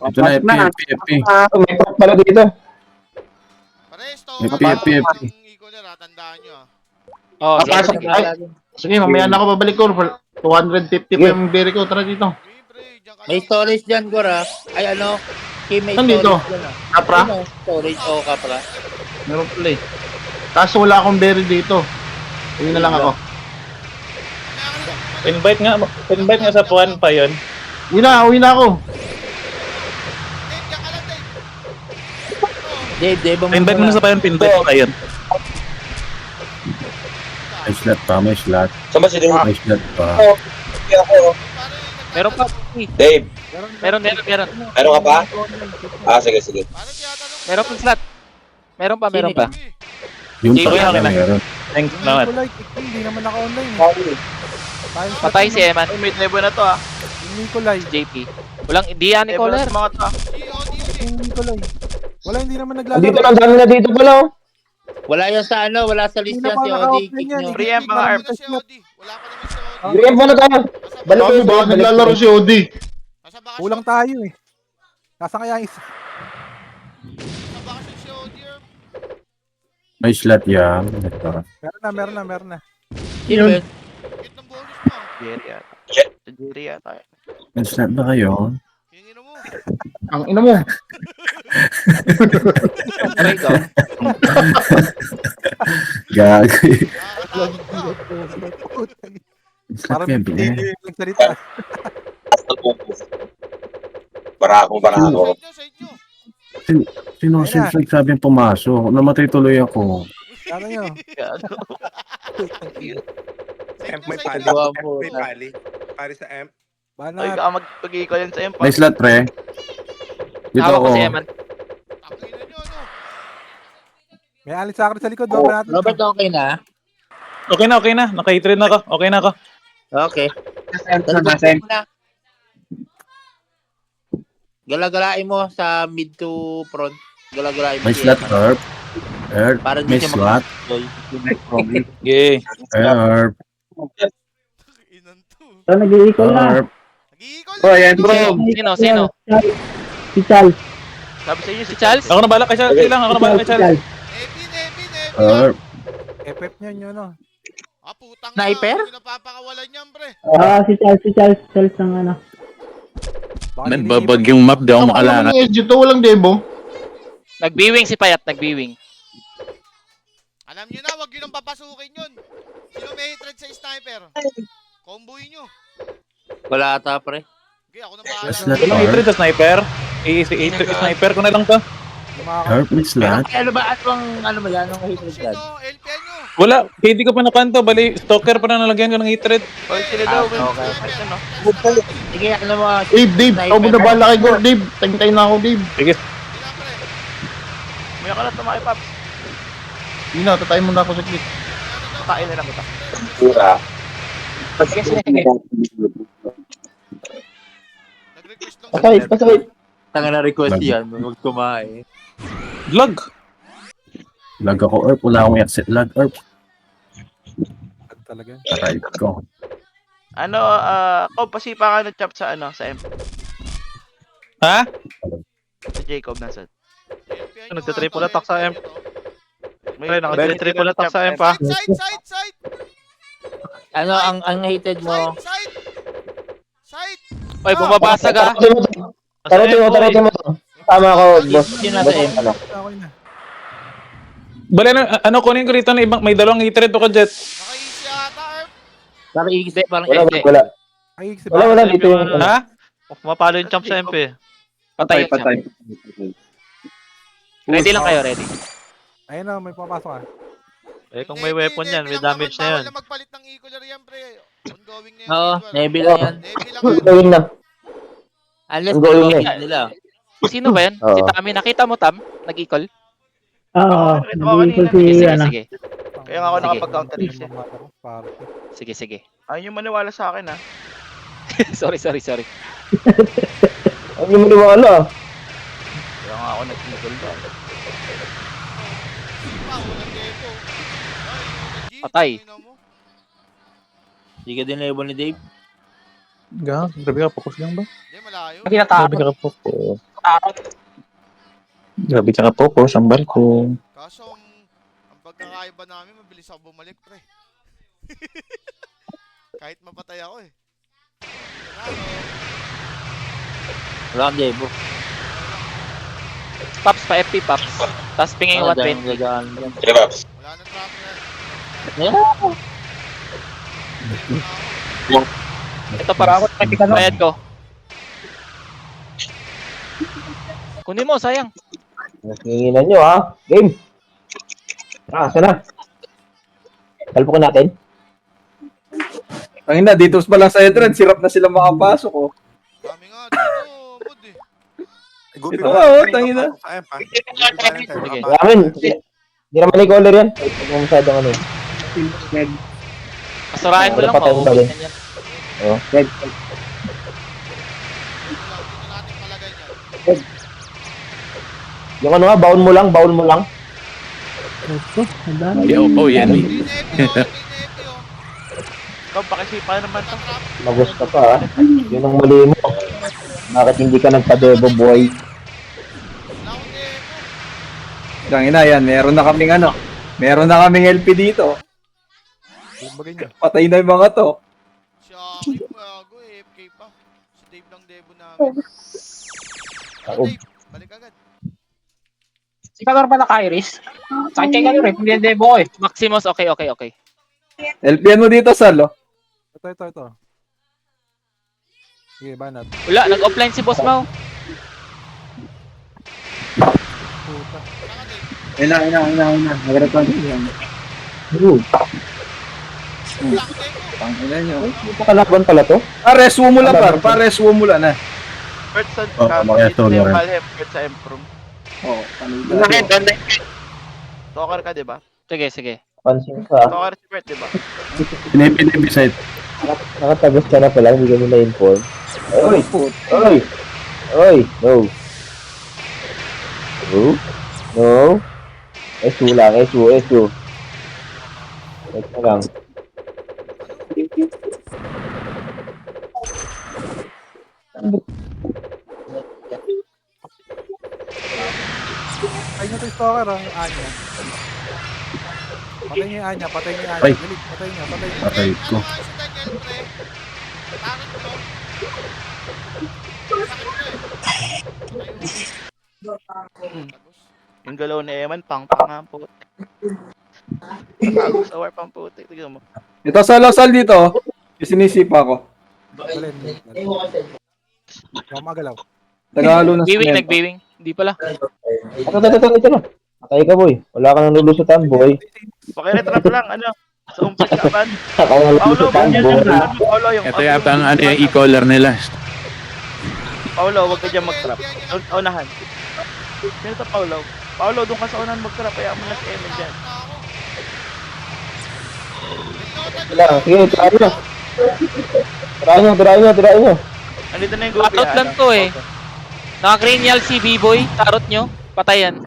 Ito na FP. May prop pala dito. Pares to. FP. Iko na tandaan niyo ah. Oh, Papasok. Ay, sige, mamaya na ako babalik ko. 250 pa yung berry ko. Tara dito. Sige pre, diyan ka May lang. storage dyan, Gora. Ay, ano? May Saan dito? storage dyan, ah. Kapra? Ano? Storage, o kapra. Meron pala eh. Kaso wala akong berry dito. Uwi na lang ako. Invite nga sa puwan pa yun. Uwi na ako. Dave, diyan ka lang, Dave. Dave, Invite mo na sa payon, pinvite pa yun. May slot pa, may slot. Saan ba si Dave? May slot pa. Meron pa. Dave, Meron. meron ka pa? Sige. Paano tinatanong? Meron pa slot. Meron pa. Yung Jay, pa okay na. meron. Thanks naman. Hindi naman naka-online. Patay si Eman. Ay, may debo na to ah. Nikolay. JP. Walang, di yan ni Debo na Caller. sa mga to ah. Nikolay. Wala, hindi naman Dito naglalaro. lang, dami na dito pala oh. Wala yan sa ano, wala sa list yan si Odi. Kick nyo. Preempt mga Wala ARP. pa si Odi. Wala pa naman si Odi. Green mo na tayo. Balik Sabi ba, naglalaro si Odi. Nasa bakasyon. Kulang tayo eh. Nasaan kaya isa? Nasa bakasyon si Odi. May slot yan. Ito. Meron na. Sino ba yun? Hit ng bonus mo. Jerry yata. Sa Jerry yata. May slot ba kayo? Hingin mo. Ang ina mo. Aray ko. Gagi. Nakakatakot ka. Parang Slot yan, hindi bigay. yung salita. Barako. Side nyo. Sino si sabi pumasok? Namatay tuloy ako. Ano nyo? Side nyo, May side pali. nyo. May pali. Pari sa M. Ay, Bana. baka magpag-equal yan sa Empa. May slot pre. Dito Hawak ako. ko si Eman. Takinan nyo, ano? May alis sa akin sa likod. Baba natin. Robert, okay na? Okay na. Naka-trade na ako. Okay na ako. Okay. Talabas mo na. Galagalain mo sa mid to front. Galagalain mo. May si slot Eman. Earth. Para May hindi siya slot. mag-deploy. Yeah. Earth. Inan to. Nag-i-equal Earth. Nag-iikol. Oh, ayan, bro. Sino? Si Charles. Sabi sa inyo Si Charles? Ako na bala kay Charles. Lang, ako na bala kay Charles. Epi. Earth. FF nyo yun, no? Ah, putang Sniper? Hindi napapakawalan yan, pre. Si Charles ang ano. Baka May nililipat. babag yung map, di ako Alam makalakad. mo ni Edge ito, walang debo. Nag-viewing si Payat, nag-viewing. Alam nyo na, wag nyo nang papasukin yun. Sino may hatred sa sniper? Comboy nyo. Wala ata, pre. Okay, ako na May bahala. slot Walang Earth. hatred sa sniper. I-sniper ko na lang to. Yung mga Earth. May slot. Ano ba? Ano ba yan? Anong hatred Sino? yan? LPN nyo. Wala. Hindi ko pa nakanto. Bali, stalker pa na nalagyan ko ng hatred. Oy, sila daw. Okay. Sniper. Sige, ano mo? Dave, ikaw mo na bala kay Gore, Dave. Tantay na ako, Dave. Sige. Sila, pre. May ka na tumakay, Paps. Hindi na, tatay mo na ako sa clip. Kain na lang kita. Nag-request lang. Pasaway. Tanga na request Lagi. yan. Huwag kumain. Vlog. Lag ako, Earth. Wala akong exit lag, Earth. talaga. Aray ko. Ano, pasipa ka ng chop sa ano, sa M. Ha? Si Jacob nasa. LPN nyo Nagtitriple nga to, attack sa LPN M. nyo to. May naka-triple attack sa M pa. Side. Ano, ang hated mo? Side. Oy, bumabasag ah. Tarotin mo to. Tama ako, boss. Yun nasa M. Ano? Bale, ano, kunin ko rito na ibang, may dalawang itret ako, Jet. Naka-easy ata, Erp. Parang hindi, parang Wala, hindi. wala. Ay, si Wala, dito yung... Ha? Mapalo yung champ sa MP. Patay, patay. Ready lang kayo, ready. Ayun na, may papasok ah. Eh, kung may weapon yan, may damage na yan. Bawal na magpalit ng equaler yan, pre. Ongoing na yan. Oo, equal. Nebby lang yan. Nebby lang yan. Gawin na. Unless Ang gawin dalawang niya. hit nila. Sino ba yan? Si Oo. Tami. Nakita mo, Tam? Nag-equal? Oo, nag-equal Sige, sige, sige. Kaya nga ako Sige. nakapag-counter eh. Sige, sige. Ayaw nyo maniwala sa akin, ha? sorry. Ang yung maniwala. Kaya nga ako nag-equal ba? Patay. Hindi ka din level ni Dave. Grabe ka, focus lang ba? Hindi, malayo. Grabe ka, focus. Grabe ka focus, ang barko. Kaso, ang pagkakaiba namin, mabilis ako bumalik, pre. Kahit mapatay ako eh. Wala kang Devo. Pops pa, FP Pops. Tapos pingin 120. Wala nang trap na. Ito Pops. Bayad ko. Kunin mo, sayang. Hinginan nyo, ha? Game. Saan na? Talpukan natin. Ang ina, dito pa lang sa entrance, sirap na sila makapasok, oh. Dami nga dito, bud eh. Gupit Ito, pa. tangina. Sa M, ha? Gupit pa rin tayo. Sige. Ramen, hindi naman may color yan. Huwag mo masyadong ano. Pasurain mo lang, Patay mo mauubos ba na yan. Oh. Dito natin palagay niyan. Yung ano nga, baon mo lang. Yan eh. Hindi na FP, oh. Ikaw, pakisipa naman to. Magos ka pa, ha? Yun ang mali mo. Bakit hindi ka nagpa-devo, boy? Wala akong demo. Ang ina, yan, meron na kaming LP dito. Patay na yung mga to. Si Aki, bago eh, FK pa. Si Dave lang debo namin. Ano, Dave? Balik agad. Si Kalor pa naka-iris. Sakit kay Kalor eh, hindi yung Devo eh. Maximus, okay. LPan mo dito, Sal, oh. Ito. Sige, banat. Wala, nag-offline si Boss Mau. Puta. Saka Dave. Nagre-con yan. Ang ina nyo. Ito kalaban pala to? Reswo mo lang, reswo mo lang, First sa makaya to, Loren. first sa M-Prom. Oh, kanina. Talker ka, di ba? Sige. Pansin ka. Talker si Bert, di ba? Pinipi side. Nakatagos ka na pala, hindi kami na-inform. Oy! No. SU lang, SU. Wait na lang. Patay niyo to yung stalker, ang Anya. Patay niyo yung Anya. Ay. Galit, patay niyo. Patay ko. Ano nga si Daniel, pre? Takot ko. Yung galaw ni Eman, pang-pang nga po. Tago sa war pang puti. Tignan mo. Ito, Sal dito, oh. Sinisipa ko. Galit. Huwag magalaw. Tagalo na Biwing, cement. nag-biwing. Hindi pala. Ito na. Patay ka, boy. Wala ka nang lulusutan, boy. Pakiretrap lang, ano? Sa umpis ka ban. Wala ka nang Paulo, lulusutan, ganyan boy. lang. Paulo, yung Ito yata ang ano yung e-collar nila. Paulo, huwag ka dyan mag-trap. Unahan. Sino to, Paulo? Paulo, doon ka sa unahan mag-trap. Kaya mo na si Eman dyan. Wala. Sige, tirahin nyo. Andito na yung gobi. Tarot lang to eh. Naka-cranial si B-Boy. Tarot nyo. Patayan.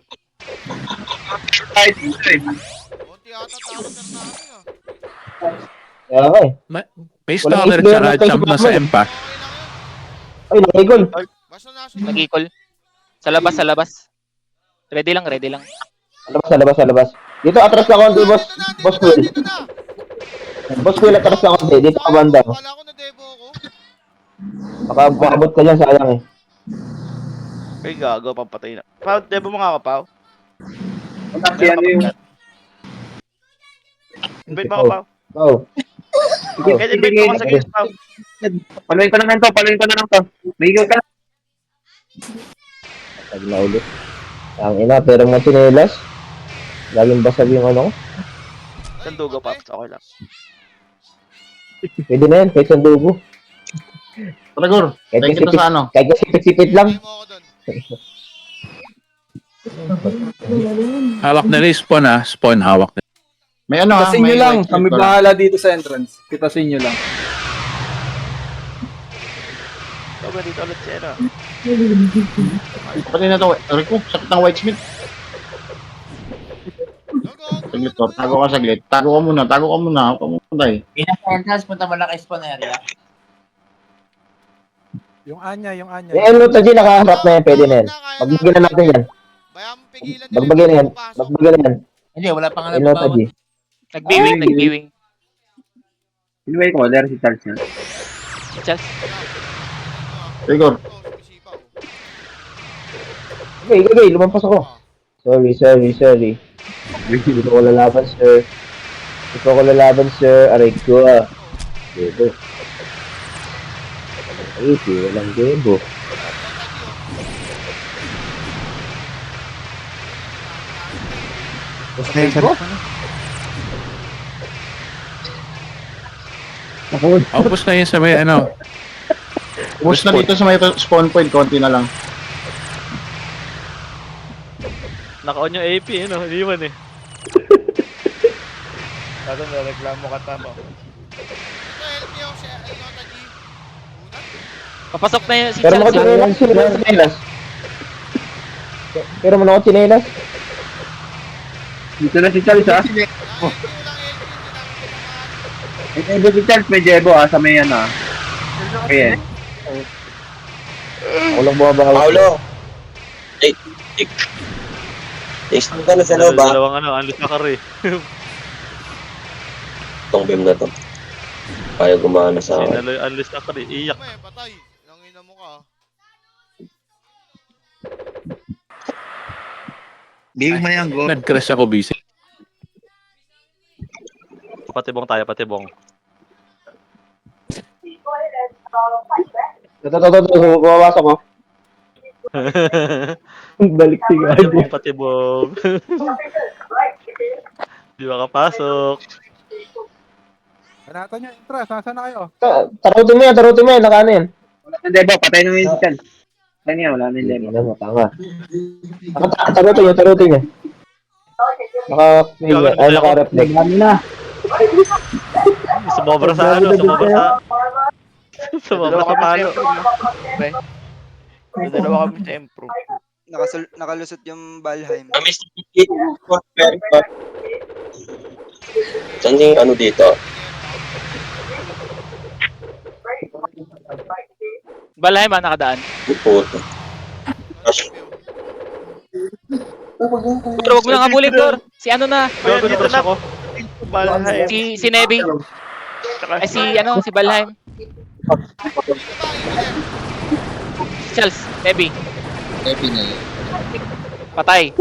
Konti ata takot na namin ah. Kaya ka eh. May Walang stalker isla tsaka na tayo champ sa na sa baboy. M pa. Ay, nakigol. Basta nasa Nag-equal. Sa labas. Ready lang. Sa labas. Dito, atras ka konti, boss. Boss Quill. Dito na. Boss Quill, atras ka konti. Dito ka banda. Wala ko na debo ko. Baka makabot ka dyan, sayang eh. Ay, gago, pampatay na. Pao, debo mo nga ako, Pao. Si ano yung... Invite mo ako, Pao. Oh. Invite mo ako sa guest, Pao. Paluin ko na lang to. Bigyan ka na. Tag na ulit. Ang ina, pero mga tsinelas. Laging basag yung ano. Sandugo, Paps. Okay lang. Pwede na yan, kahit sandugo. Talagor, Kahit thank you to sa ano. kahit sipit-sipit lang. Kaya mo ako doon. Hawak nila yung spawn spawn hawak nila. May ano ha, Kitasin nyo may lang. white Kami script pa. bahala dito sa entrance. Kitasin nyo lang. Ito ba dito ulit siya, no? Pati na to, Rico, sakit ng white smith. Saglit to, tago ka saglit. Tago ka muna. Huwag ka muna tayo. Pinaka-entrance, punta mo lang kay spawn area. Yung Anya. Yung ano, Taji, nakaharap na yan, pwede na yan. Pagbigyan na natin yan. Bayaan mo pigilan nila. Pagbigyan na yan. Pasok. Pagbigyan na yan. Hindi, wala pa nga Ano, Taji? Nag-viewing. Sino ba yung caller? Si Charles yan. Charles. Rigor. Sumisipaw. Okay, lumampas ako. Sorry. Dito ko lalaban, sir. Aray ko, Debo. Ay, walang debo. Tapos na yung sarap. Ubus na yun sa may ano. Ubus na dito sa may spawn point, konti na lang. Naka-on yung AP, no? Iniwan eh. Tato, reklamo ka tama. Ito, help me ako siya. Ano, Taji? Una? Papasok na yun si Pero mga Charles. tsinelas. Pero mo na ako tsinelas. Dito na si Charles, ha? Ito si Charles, may jebo, ha? Sa may yan, ha? Ayan. Ako lang bumabawas. Paulo! Taste mo ka na sa loob, ha? Dalawang unlock na kari. Itong beam na to. Kaya gumana sa akin. Unlock na kari. Iyak. Patay. Nangina mo ka. Bigyan mo na yan, go. Nag-crash ako busy. Patibong tayo, patibong. Ito, bumabasok ko. Balik si Gaji. Patibong. Di makapasok. Panatan nyo, entrance. Nasaan na kayo? Tarutin mo yan, naka ano yan. Wala na debo, patay na yung Charles. Wala na yung debo. Ano mo, tanga. Tarutin niya. Naka-reflect. Dami na. Sumobra sa ano, sumobra sa palo. Dalawa kami sa improve. Nakalusot yung Valheim. Saan yung ano dito? Balay ba nakadaan? Puto. Pero wag mo nang habulin, Tor. Si ano na? Gago na crush ako. Valheim. Si Nebi. Ay si Balheim. Si Charles, Nebi. Patay.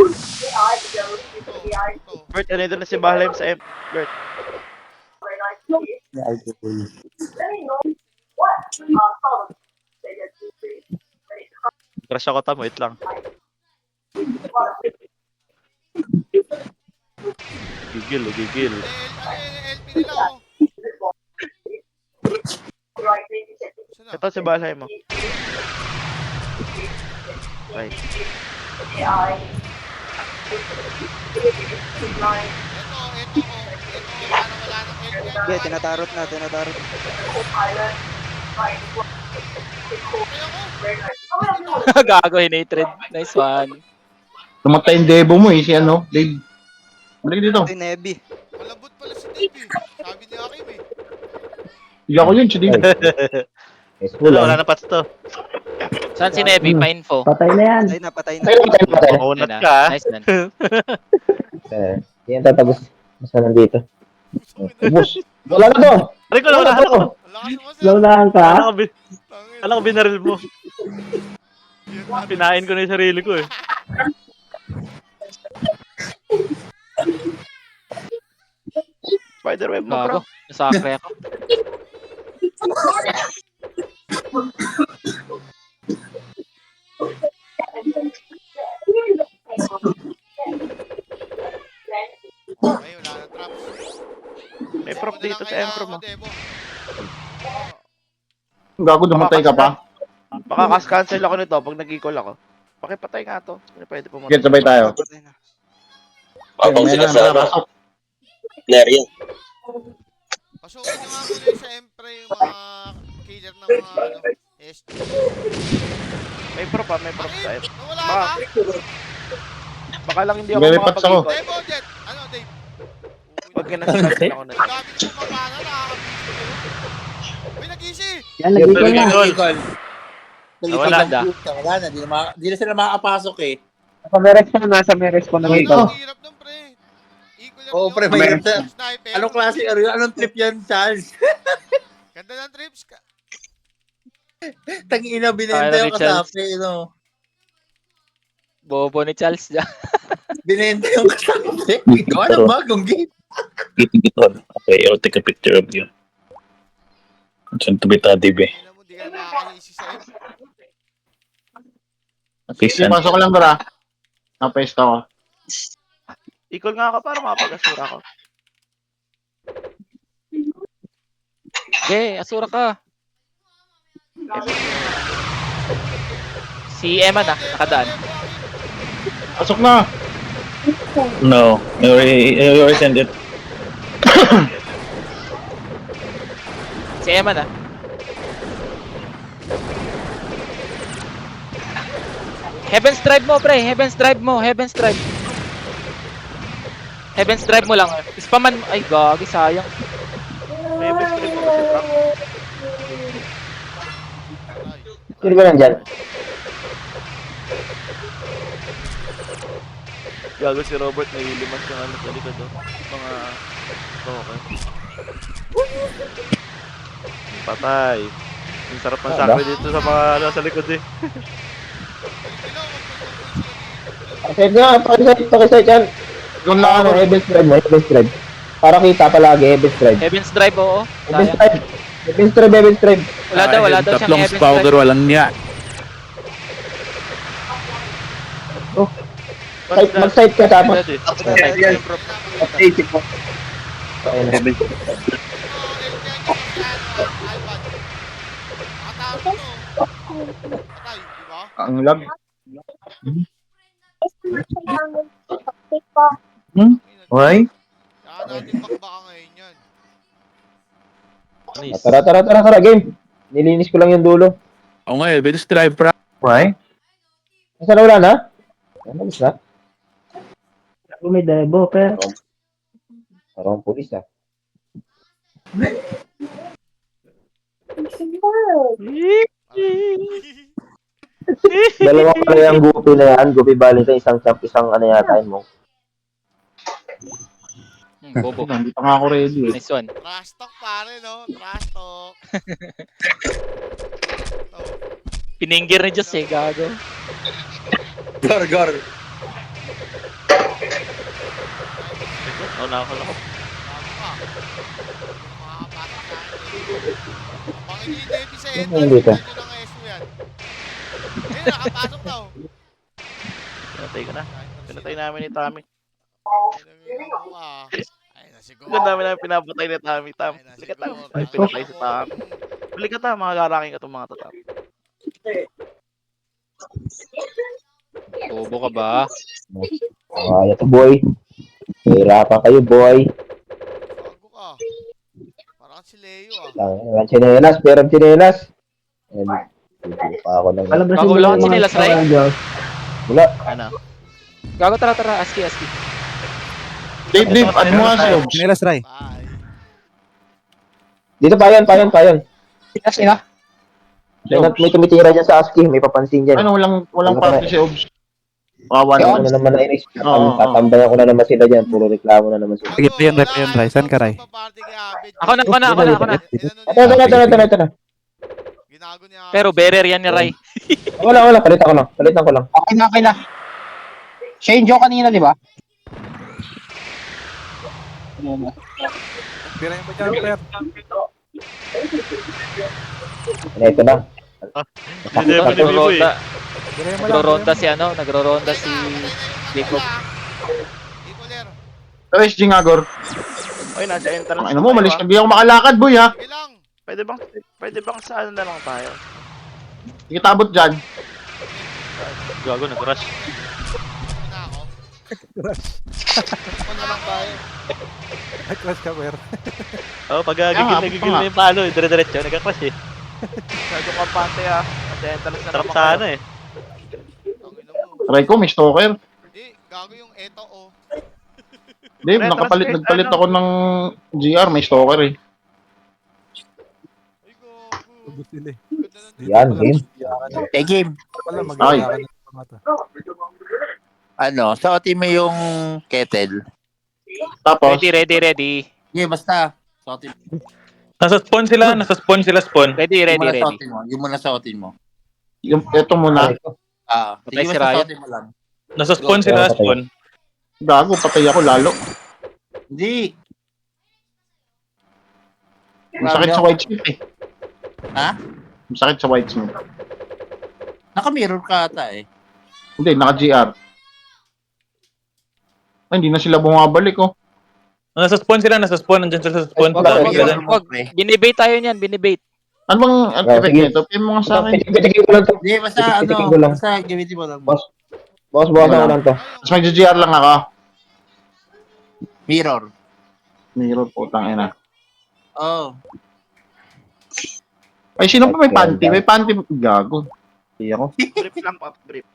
Bert, ano na si Valheim sa M. Bert. Crush ako tam, wait lang. Gigil. LP nila ako. Ito si Valheim mo. Right. Ito, parang wala nang help yan. Okay, tinatarot na. Gago, hinatred. Nice one. Tumatay yung debo mo si ano, Dave. Balik dito. Nebi. Malambot pala si Dave eh. Sabi ni Akim eh. Hindi ako yun, si Dave. Wala na pats to. Saan si Nebi? Pa-info. Patay na yan. Patay na. Maunat ka. Nice man. Yan tatagos. Basta nandito. Ubus. Wala na to. Rico, wala Lakas mo sir. Launahan ka. Alam ko binaril mo. Pinain ko na yung sarili ko eh. Spiderweb mo, bro. Gago. Nasakre ako. Okay, wala na traps. May prop Demo na dito lang sa kailangan Empro ko, mo. Demo. Gago, namatay ka pa. Baka cancel ako nito pag nag-equal ako. Pakipatay nga to. Hindi pwede pumatay. Sige, sabay tayo. Papang sila sa ano. Player yan. Pasukin nyo nga muna sa Empre yung mga killer ng mga ano, SG. May prop ha, may prop tayo. Nawala Baka, ka? baka lang hindi ako May reports ako. makapag-equal. Demo, Jet! Ano, Dave? Pag cancel ako nito. Gamit mo mapana, nakakabisi kayo. May nag-easy! Yan, nag-equal na. Nawala na. Wala na, di na sila makakapasok eh. Nasa meres ko na Ang ito. hirap nun, pre. Equal lang Oo, yun. pre, mahirap na. Sniper. Anong klase, anong trip yan, Charles? Ganda ng trips ka. Tangina, binenta Kaya yung ni Charles. kasapi, no? Bobo ni Charles dyan. Binenta yung kasapi. Ikaw, ano bagong game? Getting it on. Okay, I'll take a picture of you. Saan to be tadibe? Alam mo, di ka na nakakaisi sa M. Okay, Sige, saan? pasok ka lang, bra. Napaista ko. Equal nga ako para makapag-asura ako. Okay, asura ka. Si Emma na, nakadaan. Pasok na. No, you already sent it. Si Emma na. Heaven's Drive mo, pre. Heaven's Drive mo. Heaven's Drive. Heaven's Drive mo lang. Spaman. Ay, gagi. Sayang. May best trip ako sa prop. Sino ba nandyan? Gago si Robert, nahilimas yung ano sa likod oh. Mga token. Patay. Ang sarap ng sakre dito sa mga ano sa likod eh. Pakisite nga, pakisite yan. Yung lang Ano, ako. Heaven's Drive mo, Heaven's Drive. Para kita palagi, Heaven's Drive. Heaven's Drive, oo. Heaven's Sayang. Drive. Heaven's Drive, Heaven's Drive. Wala daw siyang Tatlong Heaven's powder, Drive. walang niya. Mag-site ka tapos. Yan. Mag-site mo. Ayun na. Ang lag. Why? Saka natin bakbaka ngayon yan. Tara, game. Nilinis ko lang yung dulo. Oo nga, Heaven's Drive, pra. Why? Nasaan na wala na? Ano na? Ako may debo, pero. Parang pulis ah. Dalawa pala yung gupi na yan. Gupi Valentine, isang champ, isang ano yata yun mo. Bobo. Hindi pa nga ako ready. Nice one. Trash talk pare, no? Trash talk. Piningger ni Diyos eh, gago. Gar. Oh, nakakala ko. Pang hindi sa Ano enter, dito? dito ng SU yan. Eh, nakapasok daw. Pinatay ko na. Pinatay namin ni Tommy. Ay, na siguro. Ang dami namin pinapatay ni Tommy. Tam. Balikat tam. Ay, pinatay si Tommy. Balikat tam, mga laraking ka itong mga tatam. Bobo ka ba? Kaya to boy. Hirapan kayo boy. Bago ka. Parang si Leo ah. Lang chinelas, pero chinelas. And, hindi pa ako nang... Gago lang ang chinelas, Ray. Wala. Ano? Gago, tara. Aski. Dave, ano mo nga sa'yo? Chinelas, Ray. Bye. Dito payon. Kasi nga. May tumitira dyan sa ASCII, may papansin dyan. Ano, walang party si Obs. Kaya ako na naman na-inis. Oo. Tatambayan ko na naman sila dyan. Puro reklamo na naman sila. Sige, payon, Ray. Saan ka, Ray? Ako na. Ito na. Ginago niya. Pero bearer yan ni Ray. Wala. Palitan ko lang. Okay na. Siya yung Joe kanina, di ba? Pirahin mo dyan, Per. Ito na. Nagro-ronda. Pirahin mo lang. Nagro-ronda si ano, nagro-ronda si Jacob. Nicoler. Tapos, Gingagor. Oy, nasa entrance. Ano mo, tayo, malis ah. na di ako makalakad, boy, ha? Bilang. Pwede bang sa ano na lang tayo? Sige, tabot dyan. Gago, nag-rush. Na ako. Ano na lang tayo? Ay, crush ka, Per. Oh, pag Kaya nga, gigil nga. na yung palo, dire-diretso, nagka-crush eh. Masyado kampante ah. Nasa entrance na Sarap naman sana kayo. eh. Tangin mo. Try ko, may stalker. Hindi, gago yung eto oh. Dave, nagpalit ako ng GR, may stalker eh. Ay, gago. Ubus nila eh. Ganda ng Yan, game. Eh, game. Wala, Ay. mag-iyakan ng mata. Ano, suotin mo yung kettle. Tapos, Ready. Yeah, basta. Suotin mo. Nasa spawn sila, spawn. Ready. Yung muna suotin mo. ito muna. Patay Sige, si basta Ryan. suotin mo lang. Nasa spawn sila, spawn. Gago, patay ako lalo. Hindi. Masakit sa white smith eh. Ha? Masakit sa white smith. Naka-mirror ka ata eh. Hindi, naka-GR. Ay, hindi na sila bumabalik oh. Nasa spawn sila, nandyan sila sa spawn. Wag. Binibait tayo niyan, binibait. Ano bang effect sige. nito? PM mo nga sa akin. Pitik-pitik ko lang to. Hindi, basta Titik-tikin ano, ko lang. basta gamitin mo lang. Boss, bawasan ko lang to. Tapos mag-GR lang ako. Mirror. Mirror, putang ina. Oh. Ay, sino pa may panty? May panty. Gago. Hindi ako. Brief lang pa, brief.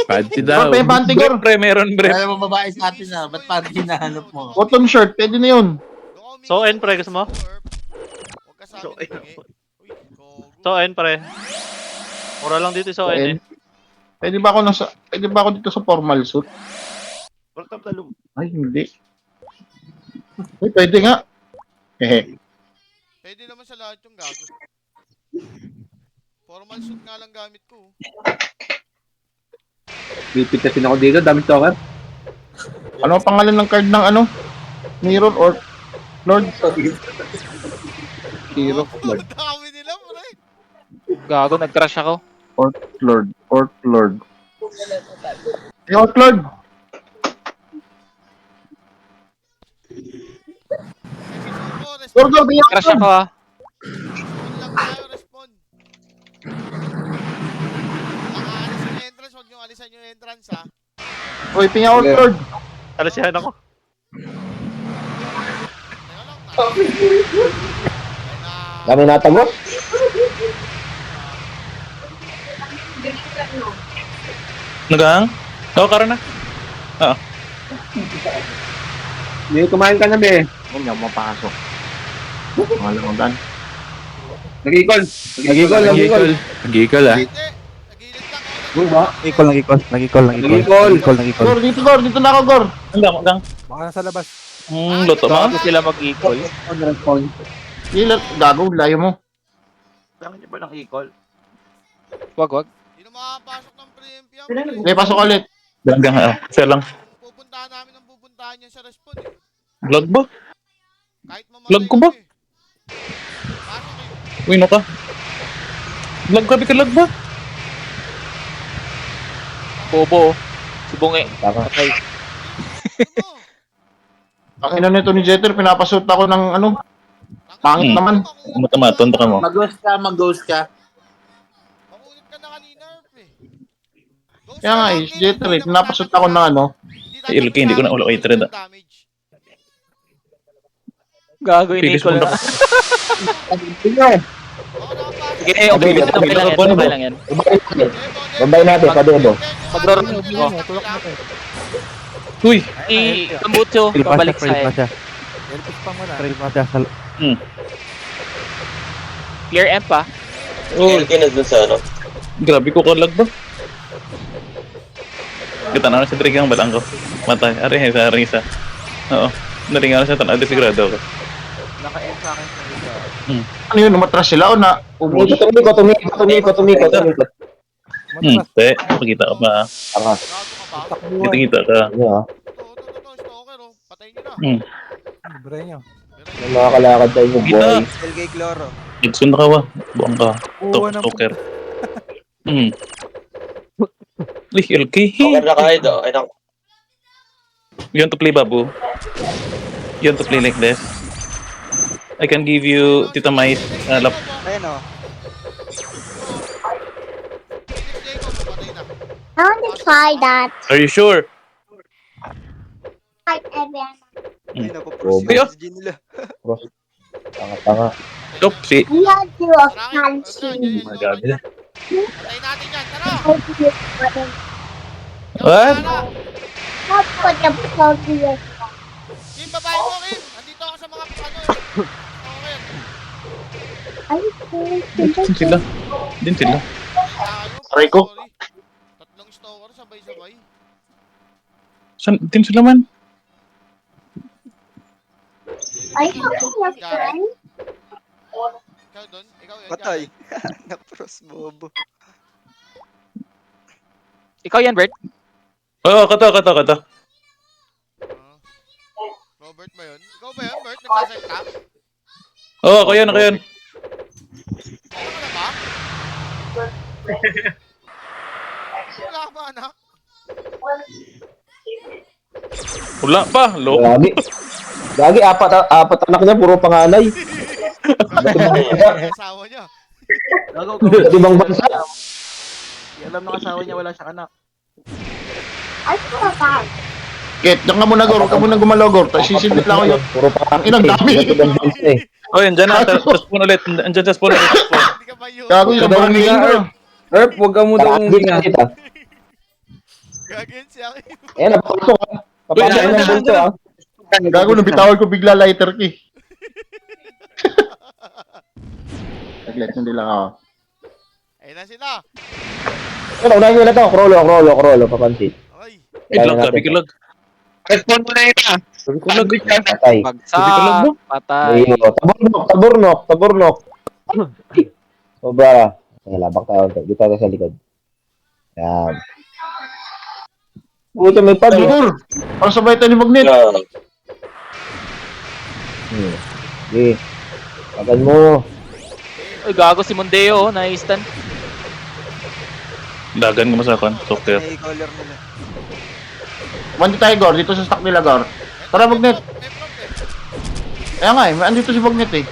Panty Gor, may panty, Gor. Pre, meron, pre. Alam mo, babae sa atin na. Ba't parang hinahanap mo? Cotton shirt, pwede na yun. So, end, pre, gusto mo? Huwag ka sa So, akin bingi. Uy, gago. So, end, pre. Mura lang dito, so, end eh. Pwede ba ako dito sa formal suit? World of the Loom. Ay, hindi. Ay, pwede nga. Hehe. Pwede naman sa lahat yung gago. Formal suit nga lang gamit ko. Pipitasin ako dito, dami stalker. Ano ang pangalan ng card ng ano? Mirror or Lord? Hero. Lord. Ang dami nila, pre. Gago, nag-crush ako. Lord. Lord. Lord. Lord. Lord, Lord, iyak Crush ka. ako ah. Respond lang tayo, respond. Nakaalis yung entrance, huwag nyo alisan yung entrance ha. Uy, pinga out, Lord. Alasihan ako. Teka lang, Dami natago. Nagang? Oo, karon na. Hindi, kumain ka na, be. Huwag niya mapasok. Wala kong dan. Nag-equal. Nag-equal. Nag-equal, ah. Hindi, nagilid lang ako. Uy, ba? Nag-equal. Gor, dito na ako, Gor. Hanggang. Baka nasa labas. Luto mo? Bago sila mag-equal. Ilat, gago, layo mo. Kailangan niyo ba ng equal? Wag. Hindi na makapasok ng pre-MP yan. Hindi, pasok ulit. Hanggang, siya lang. Pupuntahan namin ang pupuntahan yan sa respond eh. Vlog ba? Kahit mamatay Vlog ko ba? kami. Pasok eh. Uy, no ka? Vlog ka, lag ba? Bobo. Si Bungi. Tama. Okay. Ano mo? Ang ina nito ni Jeter, pinapasuot ako ng ano. Pangit naman. Matamaton ka mo. Mag-ghost ka. Makulit ka na kanina, Erp eh. Ghost Kaya nga ka eh, lang, Jeter eh, hindi pinapasuot naman ako ng ano. Ay, ilki, hindi ko na ulo kay Tred, ah. damage. Gago yung Pilis equal mo na. na. Sige, okay lang yan. Babay natin, padebo. Magro-roll mo. Uy! Tambucho, pabalik sa Elpis pa muna. Clear amp pa. Oh, Ilkin na dun sa ano. grabe ko kalag ba? Kita na sa Drigang balang ko. Matay. Ari, sa Arisa. Oo. Naringan na siya tan sigurado ako. Naka-end sa akin sa isa. Ano yun, umatras sila o na ubos? Tumikot. Hindi, makita ka pa. Tanga. Gago ka ba? Takbuhan. Kita ka. Ano ah? Ito, stalker oh. Patayin nyo na. Hmm. Libre nyo. Yung mga kalakad sa inyo, Kita. boy. Elgay Cloro. Gibson na ka ba? Buang ka. Uwa ng Stalker. Hmm. Uy, LK. Okay na kahit, ay naku. You want to play, Babu? You want to play like this? I can give you Tita Mai's lap. Ayun o. Patay na. I want to try that. Are you sure? Like everyone. Ayun o, Bobo. Kuya. si Gin nila. Tanga-tanga. Oopsie. We are two of Marami. country. Magabi na. Patay natin yan. Tara. What? Not for the Soviet. Kim, babae mo, Kim. Andito ako sa mga ano eh. Okay. I Din sila. Din sila. Aray ko. Tatlong stalker sabay-sabay. San, din sila man. I have your friend. Ikaw doon? Ikaw yan. Patay. Napros, bobo. Ikaw yan, Bert? Oo, kata. Robert ba yun? Ikaw ba yun, Bert? Nagsasalita? Oo, ako yan. Ano ka na ba? Wala ka ba, anak? Wala pa. Lo. Gagi. Gagi, apat anak niya, puro panganay. Asawa niya. Sa ibang bansa. Alam ng asawa niya wala siyang anak. I feel bad. Kit, diyan ka muna, Gor. Huwag ka muna gumalaw, Gor. Sisilip lang ako yun. Puro panganay. Ang dami. Sa ibang bansa eh. Oh, andyan na. Sa spawn ulit. Andyan sa spawn ulit. Hindi ka ba yun? Gago yung barangay ko. Herb, huwag ka muna Gagi ka kita. Gagawin siya. Ayan, napapasok ah. Papasok Uy, ng bulto ah. Gago, nabitawan ko bigla lighter key. Saglit, hindi lang ako. Ayun na sila. Ano, unahin nyo na to. Krolo, papansin. Okay. Biglag ka, biglag. Respond mo na yun ah. Patay. Bagsak. Patay. Ayun, taburnok. Sobra. Ay, labak tayo. Dito tayo sa likod. Yan. Buto may pag. Gor, para sabay tayo ni Magnet. Sige. Tagal mo. Uy, gago si Mondeo, na-stun. Dagan ka masakon. Stalker. May color nila. Mandi tayo, Gor. Dito sa stock nila, Gor. Tara, Magnet. May prop eh. Kaya nga eh, andito si Magnet eh.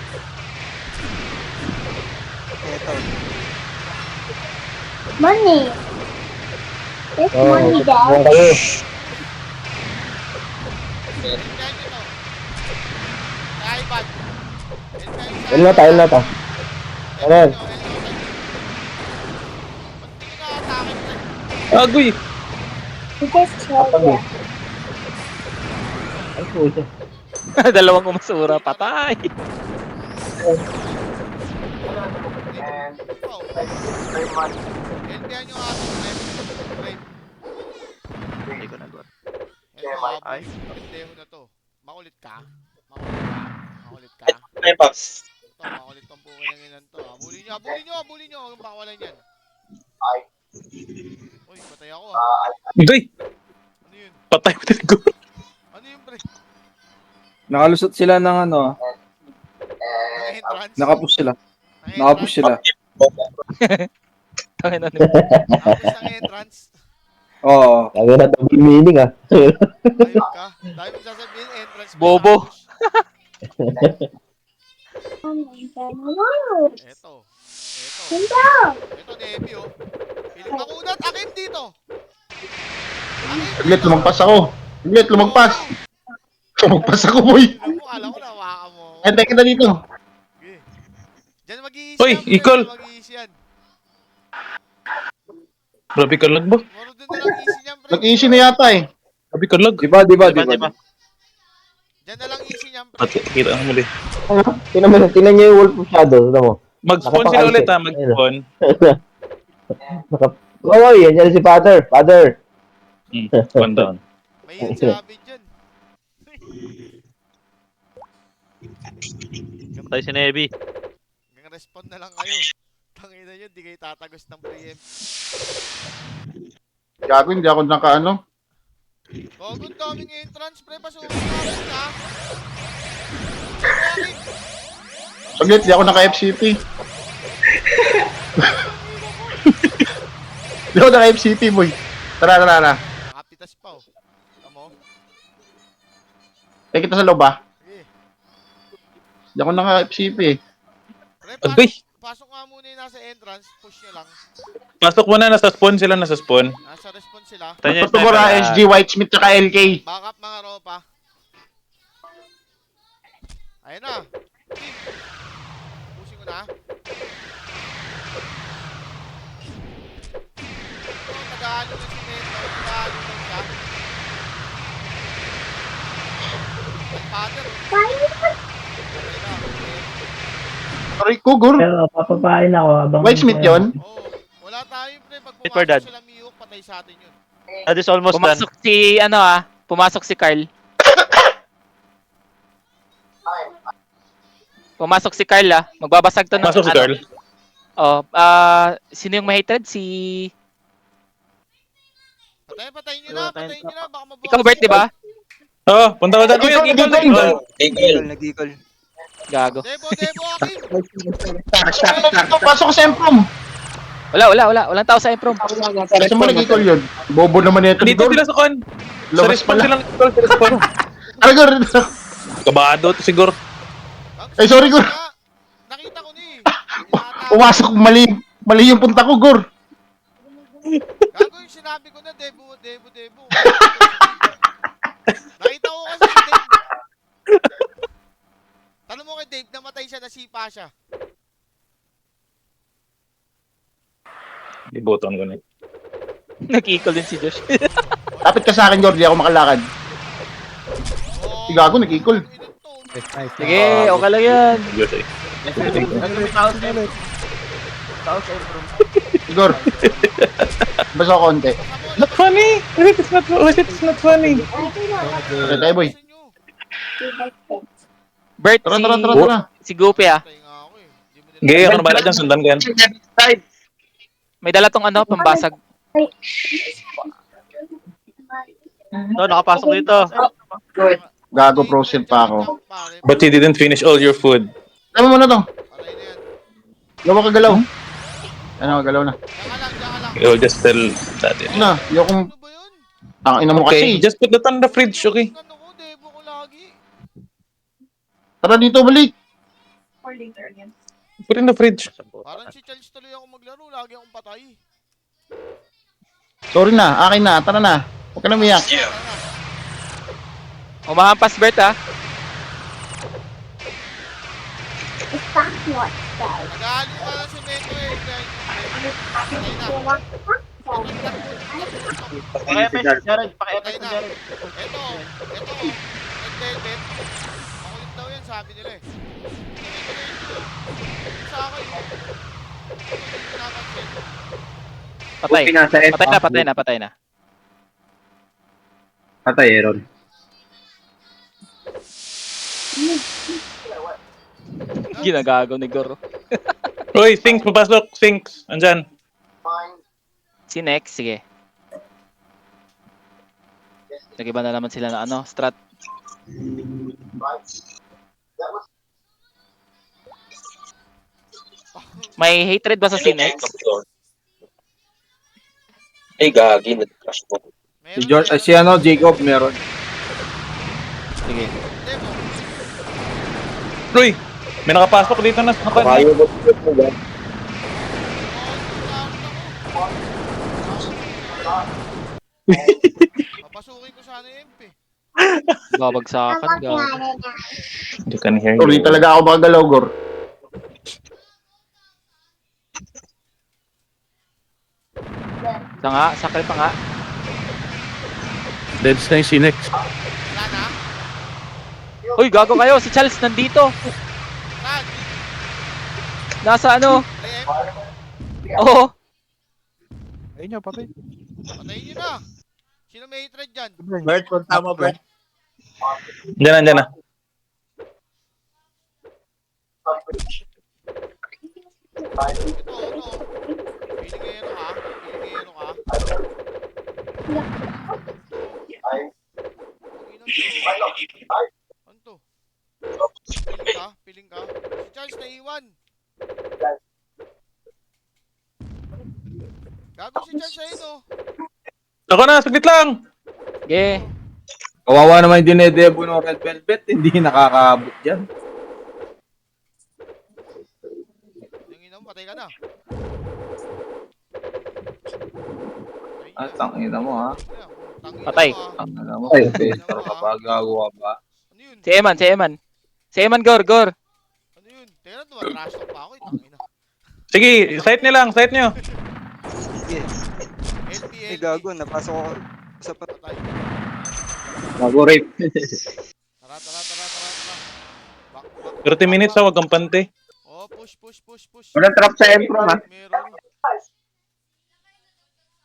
Eto. Money. There's Oh, money tutubuan there. kayo. Tingnan nyo to. Kaya iPad. Yun na ta. Ano? Ba't hindi ka atake na? Agoy! We just killed them. Ay, puto. Dalawang umasura, patay. LPN yung ating frame. Hindi ko nagawa. Ito, Ay. pendeho na to. Makulit ka. Ito, makulit tong pukin ng inan to. Abulin nyo. Ang pakawalan yan. Uy, patay ako ah. Hindi! Ano yun? Patay mo din ko. Ano yun, pre? Nakalusot sila ng ano. Ang entrance? Nakapush sila. Ang Nakapush sila. Tangin na Tapos ang entrance. Oo. Sabi na double meaning ah. Ayun ka. Dahil mo sasabihin, entrance. Bobo. Ito. Ito, Nebi oh. Piling makunat. Akin dito. Saglit, lumagpas ako. Lumagpas ako, boy. Tignan mo, alam ko nawakan mo. Antay kita dito. Okay. Diyan mag-i-easy Uy, yan, pre. Icol. Mag-i-easy yan. Grabe ka lag ba? Maro din na lang easy niyan, pre. Nag-easy na yata eh. Grabe ka lag. Di ba? Diyan na lang easy niyan, pre. Pati, kita ang muli. Tingnan nyo yung Wolf of Shadow. Tignan mo. Mag-spawn sila ulit ha, mag-spawn. Oo, yan si Father. One down. May hit sa habit dyan. Patay si Nebi. Hanggang respond na lang kayo. Tangina nyo, di kayo tatagos ng preempt. Gago, hindi ako nakaano. Gogo, daming entrance, pre. Pasukin natin, ha? Bakit? Saglit, hindi ako naka-FCP. Hindi ako naka-FCP, boy. Tara, tara, tara. Kapitas pa, oh. Tamo? Eh, kita sa loob, ah. Sige. Hindi ako naka-FCP, eh. Pre, Agay! pasok nga muna yung nasa entrance. Push nyo lang. Pasok mo na, nasa spawn sila, nasa spawn. Nasa response sila. Tanya, Tutugura, SG, Whitesmith, tsaka LK. Backup mga ropa. Ayun na. Team. Pushing ko na. Ito, nag-aalo na si Neto. Nag-aalo na siya. Nag-pattern. Okay na. Aray ko, Gur. Pero papapain ako habang... Whitesmith yun? Oo. Wala tayo, pre. Pag Wait for that. pumasok sila Miyok, patay sa atin yun. That is almost done. Pumasok si, pumasok si Carl. Pumasok si Carl, Magbabasag to ng, Pasok si Carl. Oh, sino yung may hatred? Si... Patayin nyo na. Patayin nyo na. Baka mabuhay. Ikaw, Bert, di ba? Oo, punta ko dyan. Uy, ang ikol, Eagle. Nag-eagle. Gago. Debo, Akin. Pasok ko sa Emprom. Wala. Walang tao sa Improm. Kasi mo nag-equal yun. Bobo naman ito. Dito sila sa con. Sa Labas respawn pala. sila nag-call sa respawn. Ano, Gur? Kabado to siguro. Ay, sorry, Gur. Nakita ko ni. Pumasok, mali yung punta ko, Gur. Gago yung sinabi ko na, Debo. Nakita ko kasi si Dave. Tanong mo kay Dave, namatay siya, nasipa siya. Iboton ko na. Nag-equal din si Josh. Lapit ka sa akin, Gur. Di ako makalakad. Oh, Si Gago, nag-equal. Sige, okay lang yan. Diyos eh. Gur. Basta ako konti. Not funny! It's not funny. Okay, tayo, boy. Bert, Tara. si Goopy, Patay nga ako eh. Di mo nila- Gaya ka na bala dyan, sundan ka yan. May dala tong pambasag. No, nakapasok dito. Gago, proceed pa ako. But you didn't finish all your food. Tama mo na to. Patay na yan. Gawa ka galaw. Ano, galaw na. Diyan lang. You'll just tell that in. Na, yung kung... Ano ba yun? Ang ina mo Okay, kasi. just put that on the fridge, okay? Ano ko, Debo ko lagi. Tara dito, balik. Put in the fridge. Parang si Charles tuloy ako maglaro, lagi akong patay. Sorry na, akin na. Tara na. Huwag ka na umiyak. Umahampas, Bert, Nag-aalo ka lang si Neto eh. Patay na. Patay na. Ito, Nag-velvet. Makulit daw yan, sabi nila eh. Sa akin. Hindi ko napansin. Patay na. Patay, Aaron. Ginagago ni Goro. Uy, Sinks, papasok. Sinks, andyan. Si Next, sige. Nag-iba na naman sila na strat. May hatred ba sa si Next? Ay, gagi. Nag-crash ko. Si George, si Jacob, meron. Sige. Debo. Uy, may nakapasok dito na sa con. Kayo mo mo ba? Papasukin ko sana yung MP. Babagsakan, gago. You can hear Sorry you. talaga ako makagalaw, Gor. Sakal pa nga. Deads na yung Sinex. Wala na? Uy, gago kayo. Si Charles nandito. Saan? Nasa PM? Oo. Ayun nyo, patay. Patayin nyo na. Sino may hatred dyan? Bert, kung tama, Bert. Andyan na. Ito. Chris naiwan. Gago si Charles sa'yo, no? Ako na, saglit lang! Okay. Kawawa naman yung dinedebo ng Red Velvet, hindi nakakaabot dyan. Yung ina mo, patay ka na. Ang tangina mo ha. Patay. Ang alam mo, professor ka pa, gagawa ba? Ano yun? Si Eman, si Eman. Si Eman, Gor. Ano yun? Teka na, tumatrash talk pa ako. Tangina. Sige, site nyo lang, site nyo. LP, Ay, LP. gago, napasok ako sa Patay. Mag-rape. Tara. Back. 30 minutes ha, wag kang pante. Oh, push. Walang trap sa Emprom ha. Meron.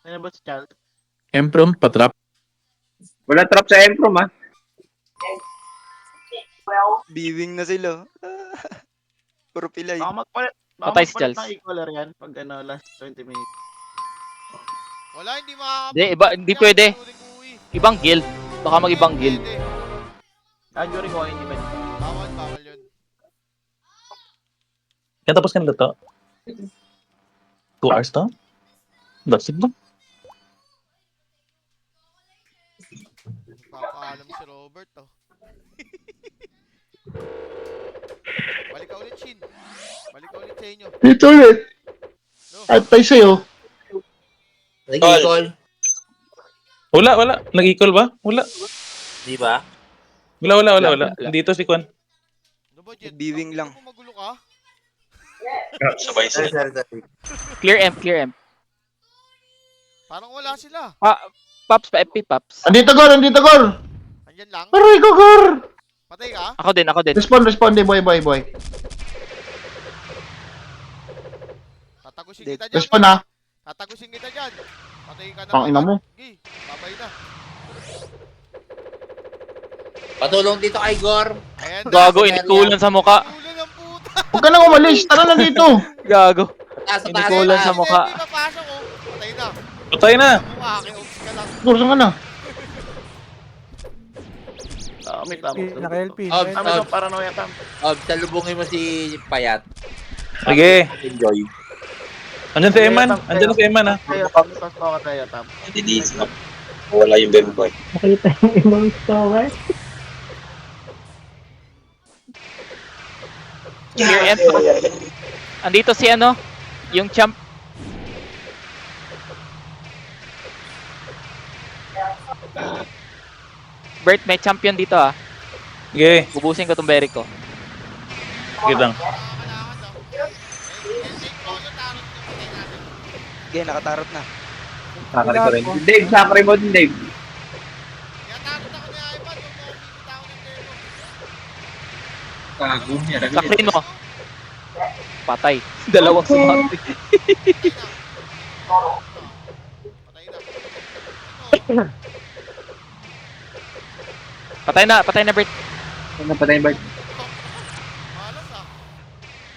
Ano ba si Charles? Emprom, patrap. Walang trap sa Emprom ha. biwing na sila. Puro pilay. Baka magpalit. Patay si Charles. Ng e-collar yan pag ano, last 20 minutes. Wala, hindi makakapag. Hindi pwede. Ibang guild. Baka mag-ibang guild. Jury ko, hindi ba? Bawal yun. Yan tapos ka na to. 2 hours to? That's it ba? Kakaalam si Robert, oh. Balik ka ulit, Shin. Balik ka ulit sa inyo. Dito ulit. No. At tayo sa'yo. Nag-i-call. Wala. Nag-equal ba? Wala. Di ba? Wala. Dito si Kwan. Ano ba, Jet? Biwing lang. Ano magulo ka? Sabay sila. Clear M. Parang wala sila. Pops pa, FP Pops. Andito Gor. Andyan lang. Aray ko Gor. Patay ka? Ako din. Respond, boy. Tatagusin kita dyan. Respond ha. Tatagusin kita dyan. Patay ka na. Ang ina mo. Sige, babay na. Patulong dito kay Gor. Ayan na. Gago, inikulan sa muka. Ulo ng puta. Huwag ka nang umalis. Tara na dito. Gago. Taas sa taas. Inikulan sa mukha. Hindi mapasok, oh. Patay na. Patay na. Mukha, kiops ka lang. Gor, saan ka na? May tama. Naka-LP. Ob, Tama itong paranoia tam. salubungin mo si Payat. Sige. Enjoy. Andyan si Eman. Andyan na si Eman ha. Tayo tam. Tapos ako tayo tam. Hindi na. Wala yung bemboy. Nakita yung ibang store. Clear M. Andito si ano? Yung champ. Bert, may champion dito ah. Sige. Ubusin ko tong berry ko. Sige lang. Okay, nakatarot na. Sakari ko rin. Dave, sakari mo din Dave. Tinatakot ako ni iPad. Huwag mo kumikita ako ng demo. Kago niya. Sakrin mo. Patay. Dalawang sumati. Patay na. Patay na Bert. Ano pa tayo, Bart? Malas, ah.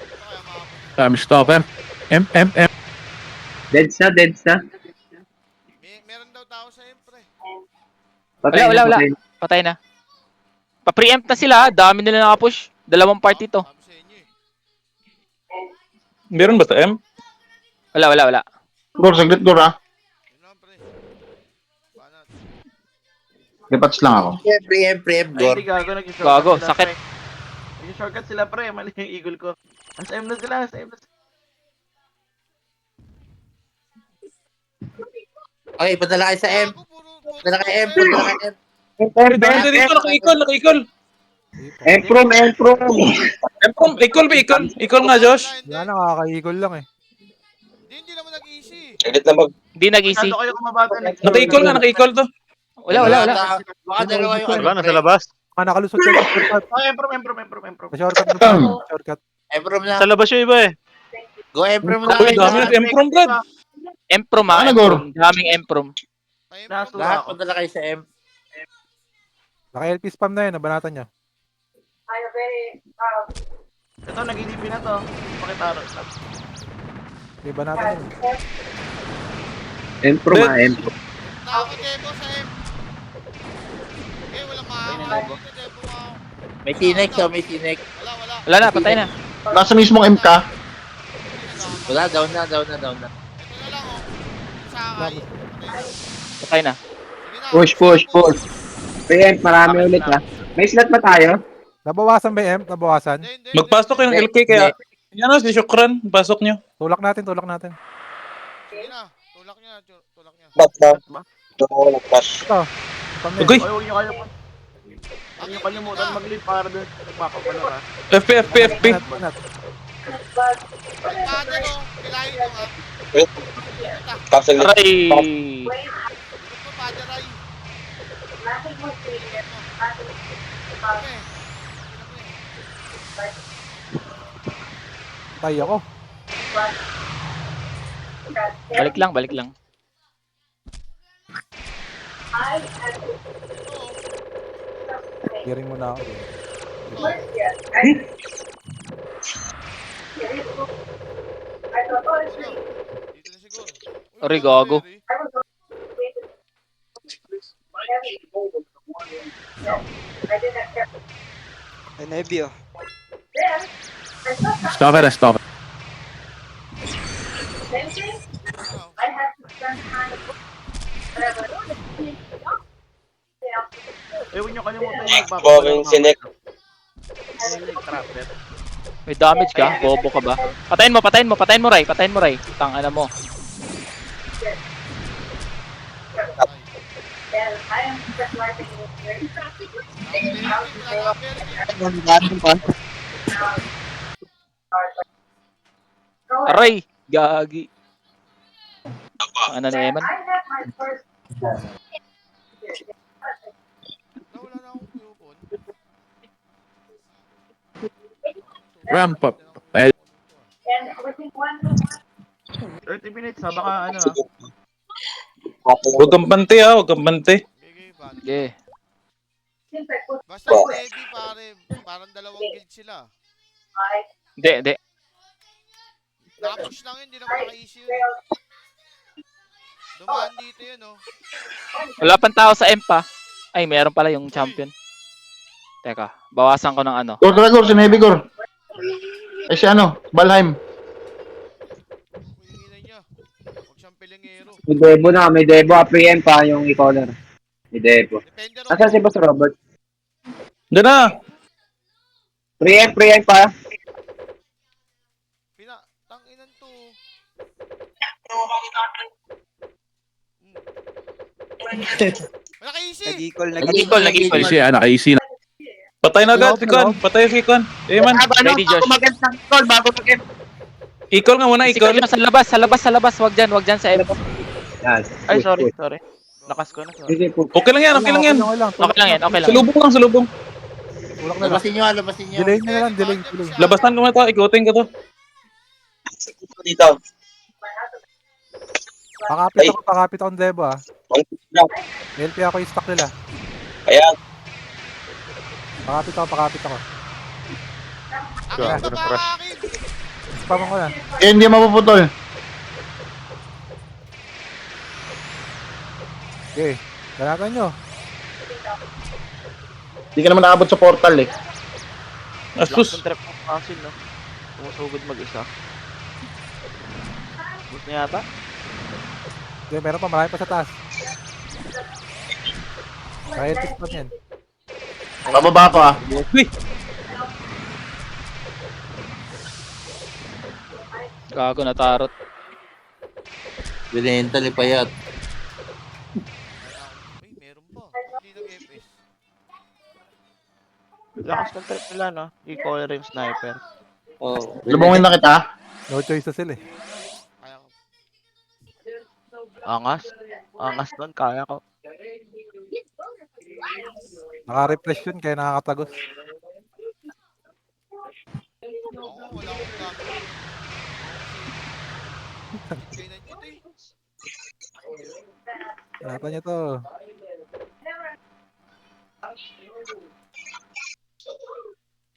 Ito kaya makapag. Stopper. M. Deads na. Meron daw tao sa Empre. Wala. Patay na. Pa-preempt na sila. Dami nila nakapush. Dalawang party to. Sabi sa inyo, eh. Meron ba sa M? Wala. Gor, saglit Gor ha. Yun lang, pre. Banat. Repats lang ako. Pre-em, Ay, Gor. hindi gago. Nag-shortcut Gago, sila, sakit. pre. Nag-shortcut sila pre. Mali yung eagle ko. Nasa M na sila. Okay, padala kayo sa M. Gago, puro- Padala kay M. Dito, naka-equal. Emprom. Emprom, equal nga Josh. Wala, nakaka-eagle lang eh. Hindi naman nag-easy. Edit na mag... Hindi nag-easy. Masyado kayo kumabata. Naka-equal to. Wala. Baka dalawa yung Wala, nasa labas. Nakalusot siya sa shortcut. Oh, Emprom. Sa shortcut na pa. Shortcut. Emprom na. Sa labas yung iba eh. Go Emprom na. Uy, dami na Emprom, Brad. Emprom ah. Ano, Gor? Daming Emprom. Nasa Lahat ako. padala kayo sa M. Naka-LP spam na yun. Nabanatan niya. Ito, nag-EDP na to. Pakitaro. Di ba natin yun? Emprom. Takot demo sa M. Walang makakakain dito, demo ako. May Tinex, may Tinex. Wala. Wala na, patay na. Nasa mismong MK. Wala, down na, down na, down na. Ito na lang, oh. Sakay. Patay na. Push, push, push. Preempt, marami ulit ha. May slot ba tayo? Nabawasan ba yung M? Nabawasan? Magpasok yung LK kaya... Yan o, si Shukran. Pasok nyo. Tulak natin, tulak natin. Sige na. Tulak niya. Tulak niya. Back na. Ito ako nag-push. Ito. Pamay. Ugoy! Ay, huwag niyo kalimutan mag-lead para doon. Magpapapalo ka. FP, FP, FP. Banat. Father, oh. Kilahin mo, ha. Cancel it. Aray! Ikot mo, Father, ay. Okay. Tay ako. Balik lang, balik lang. Hearing mo na ako. Dito na siguro. Aray, gago. Ay, Nebby, oh. Stop it, stop it. Ay, huwag niyo kalimutan yung Boring sinek. trapper. May damage ka? Bobo ka ba? Patayin mo, patayin mo, patayin mo, Ray. Patayin mo, Ray. Tangina mo. Aray! Gagi. Ano na Eman? Nawala na akong coupon. Ramp up. 30 minutes ha, baka ano ha. Huwag kang bante ha, huwag kang bante. Bigay ba? Okay. Basta yung Navy, pare. Parang dalawang guild sila. Hindi, hindi. Nakapush lang yun, hindi naman naka-easy yun. Dumaan dito yun, oh. Wala pang tao sa M pa. Ay, meron pala yung champion. Teka, bawasan ko ng ano. Gor, Gor, si Navy, Gor. Eh si ano, Valheim. Kuhingin niya. Huwag siyang pilingero. May Debo na, may Debo. Preempt pa yung e-caller. May Debo. Defender, Nasaan si Boss Robert? Diyan na! Preempt pa. Tanginan to. Naka-easy! Nag-equal, Nag-equal, nag-equal. Easy, naka-easy na. Patay na agad si Kon. Patay si Kon. Eman. Ready, Josh. Equal nga muna, Ikaw equal. sa labas, sa labas, sa labas. Wag dyan sa M. Yan. Ay, sorry. Lakas ko na, sorry. Sige po. Okay lang yan, okay lang yan. Okay lang. Okay lang yan, okay lang. Salubong lang, salubong. Tulak na lang. Labasin nyo, labasin nyo. Delay nyo na lang, delay. Labasan ko na to, ikutin ko to. Dito. Pakapit ako ng Debo ah. LP ako yung stock nila. Ayan. Pakapit ako. Akin ba ba akin? Spam ko na. Eh, hindi mapuputol. Okay, ganatan nyo. Hindi ka naman nakabot sa portal eh. Asus. Lakas ng trap ng Asin, no? Tumusugod mag-isa. Gusto niya yata? Okay, meron pa, marami pa sa taas. Kaya LP spam yan. Pababa ko ah. Uy! Gago na tarot. Binenta, lipayat. Uy, meron pa. Hindi nag-FS. Lakas ng trap nila, no? I-call rin sniper. Oh. Lubungin na kita. No choice na sila eh. Kaya ko. Angas. Angas doon, kaya ko. Naka-refresh yun, kaya nakakatagos. Oo, wala akong gamit. Kainan nyo to eh. Ganatan nyo to.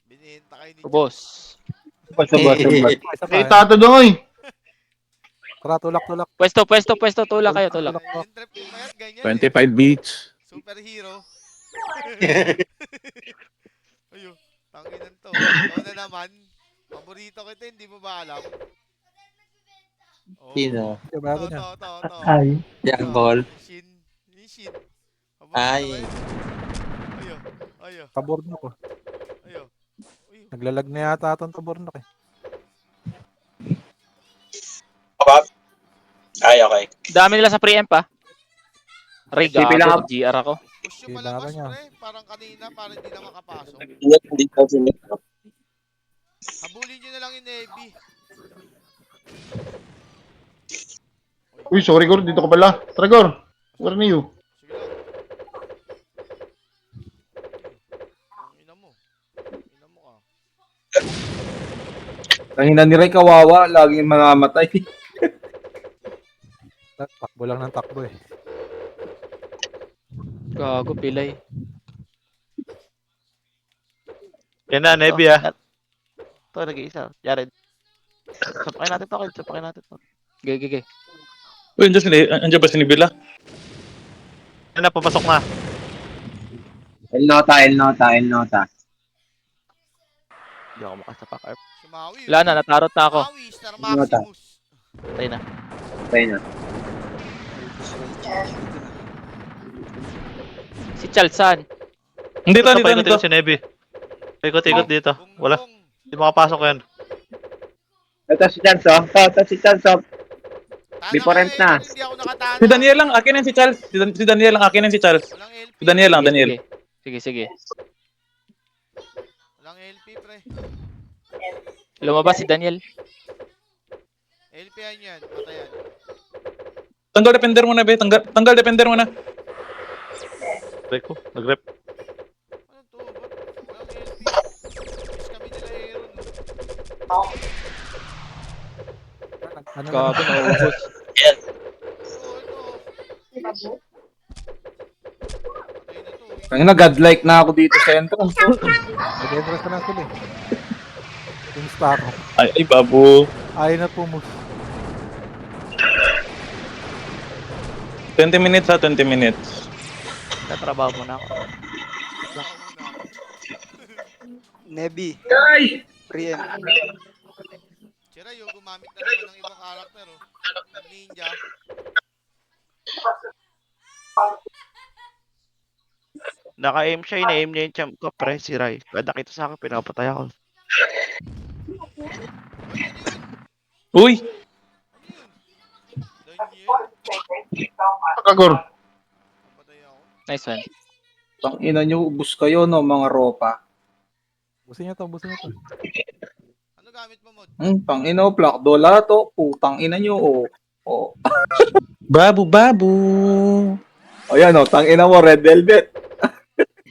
Binenta kayo ni Boss. Isa pa, Eh, tato doon. Tara, tulak. Pwesto, tulak kayo, tulak. Yung trap yung mayat, ganyan 25 beats. Superhero. Ayun, tanginan to. Ikaw na naman. Paborito kita, hindi mo ba alam? Oh. Sino? Diba To, niya? to. Ay. Young ball. Shin. Yung Shin. Paborito Ay. ko yun. Ayo. Tabornok ko. Ayo. Naglalag na yata itong tabornok eh. Ay, okay. Dami nila sa pre-emp ah. Ray, Sige, gago. lang. GR ako. Push yung Kailangan palabas, niya. pre. Parang kanina, parang hindi na makapasok. Hindi ka sinip. Habulin nyo na lang yung Navy. Uy, sorry Gor, dito ka pala. Tara Gor, where are you? Sige lang. Ang ina mo. Ina mo ka. Tangina ni Ray kawawa, laging mamamatay. Takbo lang ng takbo eh. Gago, pilay. Yan na, Nebby ah. Ito, nag-iisa. Jared. Sapakin natin to, sapakin natin to. Gege. Uy, andiyan ba si Nibila? Yan na, papasok na. El Nota. Hindi ako makasapak, Arp. Sumawi. Wala na, natarot na ako. Sumawi, Star Maximus. Patay na. Si Chalsan. Dito. Paikot-ikot si Nebby. Paikot-ikot dito. Wala. Hindi makapasok yan. Ito si Chance, oh. Ito si Chance, oh. Before end na. Hindi ako nakatana. Si Daniel lang, akin yan si Charles. Si Daniel lang, akin yan si Charles. Walang LP. Si Daniel lang, Daniel. Sige. Walang LP, pre. Lumabas si Daniel. LP yan. Patayan. Tanggal defender mo na, be. Tanggal defender mo na. Rep ko. Nag-rep. Ano to? Ba't walang LP? Miss kami nila Aaron, no? Ano Gago, naubos. Ito. Patay na to. Tangina, godlike na ako dito sa entrance. Nag-entrance ka na sila eh. Kumusta ako? Ay, babo. Ayaw na pumus. 20 minutes ha, 20 minutes. Natrabaho muna ako. Nebby. Prien. Sira yung gumamit na naman ng ibang karakter, oh. Ninja. Naka-aim siya, ina-aim niya yung champ ko, pre, si Rai. Kada kita sa akin, pinapatay ako. Uy! Daniel. Gor. Patay ako. Nice one. Tangina nyo, ubus kayo no, mga ropa. Busin niyo to. Ano gamit mo, Mod? Tangina, plak dola to. Putang ina nyo, oh. Babu. O yan, oh, tangina mo, red velvet.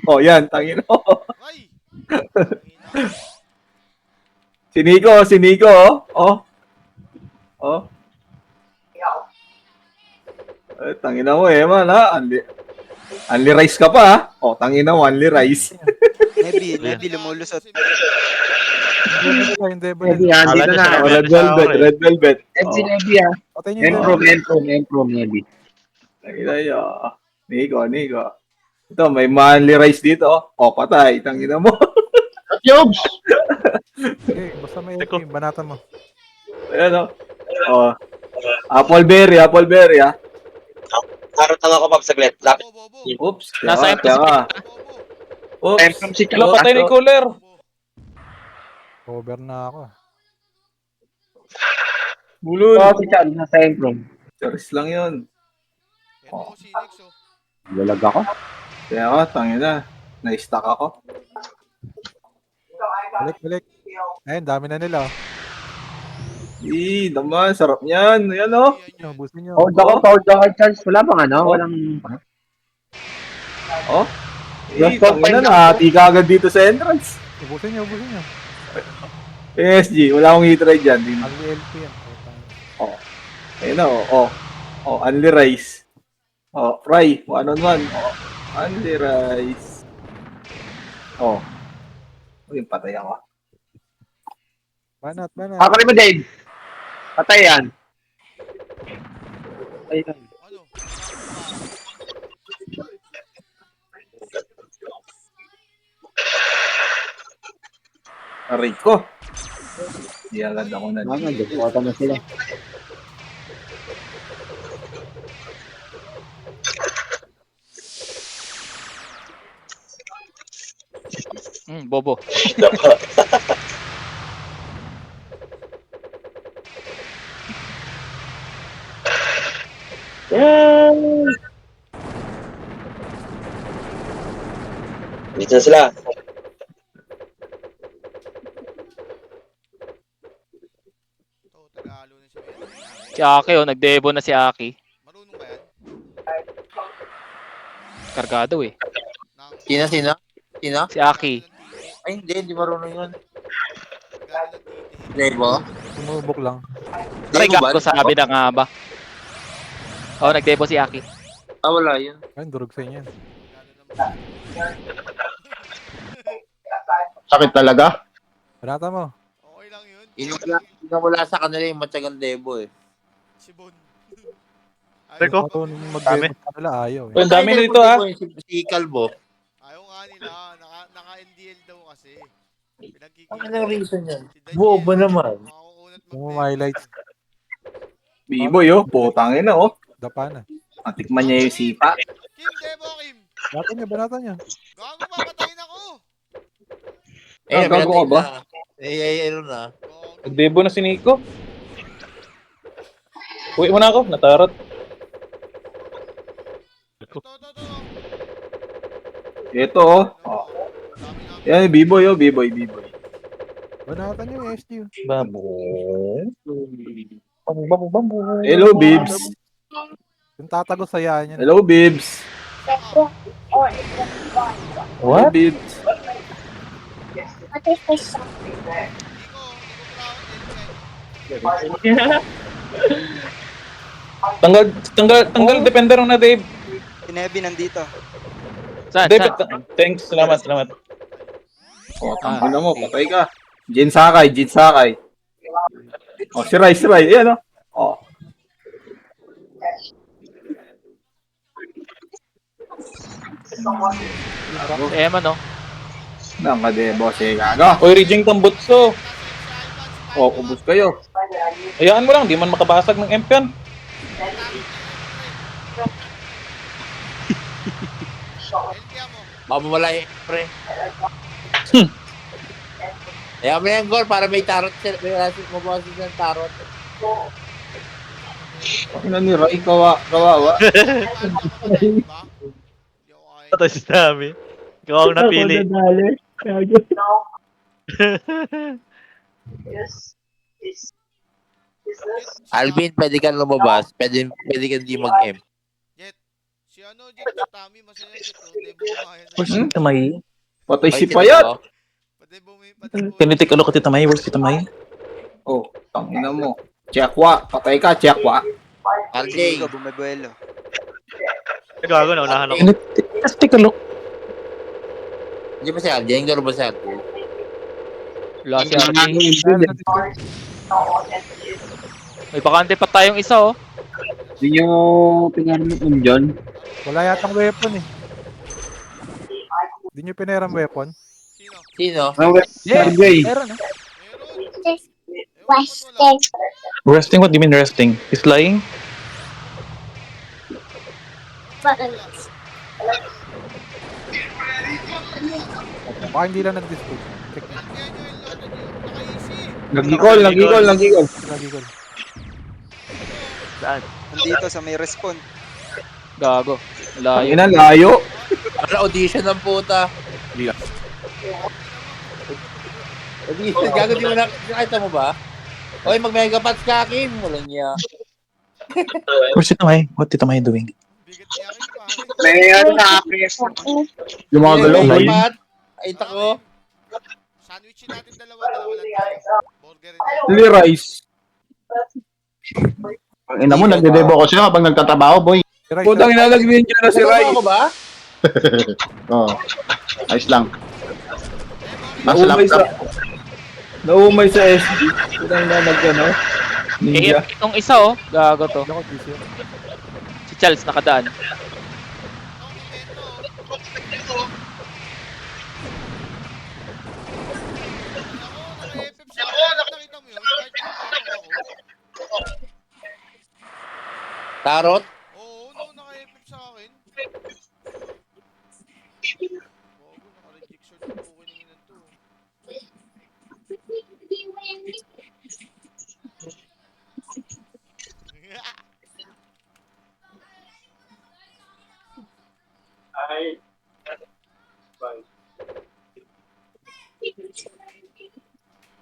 O yan, tangina mo. Ay! Si Nico, oh. Tangina mo, man, ha? Only rice ka pa, ha? O, tangina mo, only rice. Nebby, lumulusot. Hindi ba? Nebby, ah. Dito na. Oh, red velvet. Si Nebby, ah. Patay niyo yung Improve, Nebby. Tangina nyo. Nico. Ito, may manly rice dito, oh. O, patay, tangina mo. Yobs! Okay, basta may LP, banatan mo. Ayan, oh. Appleberry, ha? Harot lang ako, Bob, saglit. Lapit. Bobo. Oops. Nasa Kaya empty nga. Bobo. Oops. Hello, patay ni Cooler. Cover na ako. Bulol. Si Chance, nasa improve. Charis lang yun. Yan mo, Sinix, oh. Lalag ako. Kaya nga, tangina. Na-stuck ako. Balik. Ayun, dami na nila. Naman, sarap niyan. Ayan, oh. Busin niyo. Hold ako, Chance. Wala bang ano? Walang... Oh. Tangina na, hati ka agad dito sa entrance. Busin niyo. PSG, wala akong hit-ride dyan. Only LP yan. Ayun na, oh. Oh, only rice. Oh, fry. 1-on-1. Oh, only rice. Oh. Uy, patay ako. Banat. Ako rin mo, Dave. Patay yan. Ano? Aray ko. Di agad ako na. Mga nagkakota na sila. Bobo. Dito na sila. Ito, Tagalog na si Mel. Si Aki, nagdebo na si Aki. Marunong ba yan? Kargado eh. Sino? Sino? Si Aki. Ay, hindi marunong yun. Tagalog ng titi. Debo? Sumubok lang. Ay, Debo ba? gago, sabi na nga ba? Oo, nagdebo si Aki. Ah, wala yun. Ayun, durog sa inyo. Sakit talaga. Panata mo. Okay lang yun. Yung wala sa kanila yung matyagang debo eh. Si Bon. Teko. Mag-demo sa kanila, ayaw eh. Ang dami nito ah. Si Calvo. Ayaw nga nila. Naka-NDL daw kasi. Ang anong reason yan? Boba naman. Yung highlights. Biboy, oh. Putang ina, oh. Dapa na. Matikman niya yung sipa. Kim, Debo, Kim. Banatan niya. Gago, papatayin ako. Eh, gago ka ba? Ano na. Nagdebo na si Nico. Uwi mo na ako, natarot. Ito, oh. Oh. Yan, B-boy, oh. B-boy. Banatan niyo yung SG. Babo. Bambo. Hello, Bibs. Yung tatagos sa yan yan. Hello, Bibs. What? Bibs. What is this? Tanggal defender na Dave. Si Nebby nandito. Saan? Dave, thanks, salamat. Oh, tangina mo, patay ka. Jin Sakai. Oh, si Rai. Yan, oh. Oh. Si Emma, no? Nakadebo, si Gago. Oy, Rijing Tambutso. Oh, ubus kayo. Hayaan mo lang, di man makabasag ng MP yan. Mamawala eh, pre. Kaya mo yung goal para may tarot sila. May rasis mo ba ng tarot? Ano ni Rai, kawawa. Ito si Dami. Ikaw ang napili. Alvin, pwede ka lumabas. Pwede ka hindi mag-M. Jet. Si ano, Jet, si Tommy, masaya Jet. Debo kumain sa Tamay. Patay si Payat. Tinitik ano ka titamay? Where's titamay? Oh, tangina mo. Chekwa, patay ka, Chekwa. RJ. Ikaw, bumibuelo. Gago, naunahan ako. Take a look. Hindi ba si RJ? Yung laro ba si RJ? Wala si RJ. May bakante pa tayong isa, oh. Hindi nyo pinarmit ng John. Wala yatang weapon eh. Hindi nyo pineram weapon? Sino? Yeah, RJ. meron, oh. Western. Resting? What do you mean resting? He's lying? Baka hindi lang nag-display. Check nyo. Nag-gigol. Nagigol. Saan? Nandito sa may respawn. Gago. Layo. Tangina, layo. Para audition ng puta. Audition, gago di mo nakita mo ba? Oy, mag-megapats ka, Kim. Walang niya. Where's titamay? What titamay doing? May ano na, Lumagalaw ba yun? Ay, tako. Sandwichin natin dalawa lang tayo. Burger and Li Rice. Ang ina mo, nagdedebo ko siya kapag nagtatrabaho, boy. Putang ina, nag-video na si Rai. Ako ba? Oo. Ayos lang. Naumay sa SG. Putang ina, nag-ano. Ninja. KF itong isa, oh. Gago to. Si Charles nakadaan. Tarot? Oo, no, naka-FF sa akin. Bago, naka-rejection yung kukuninginan to.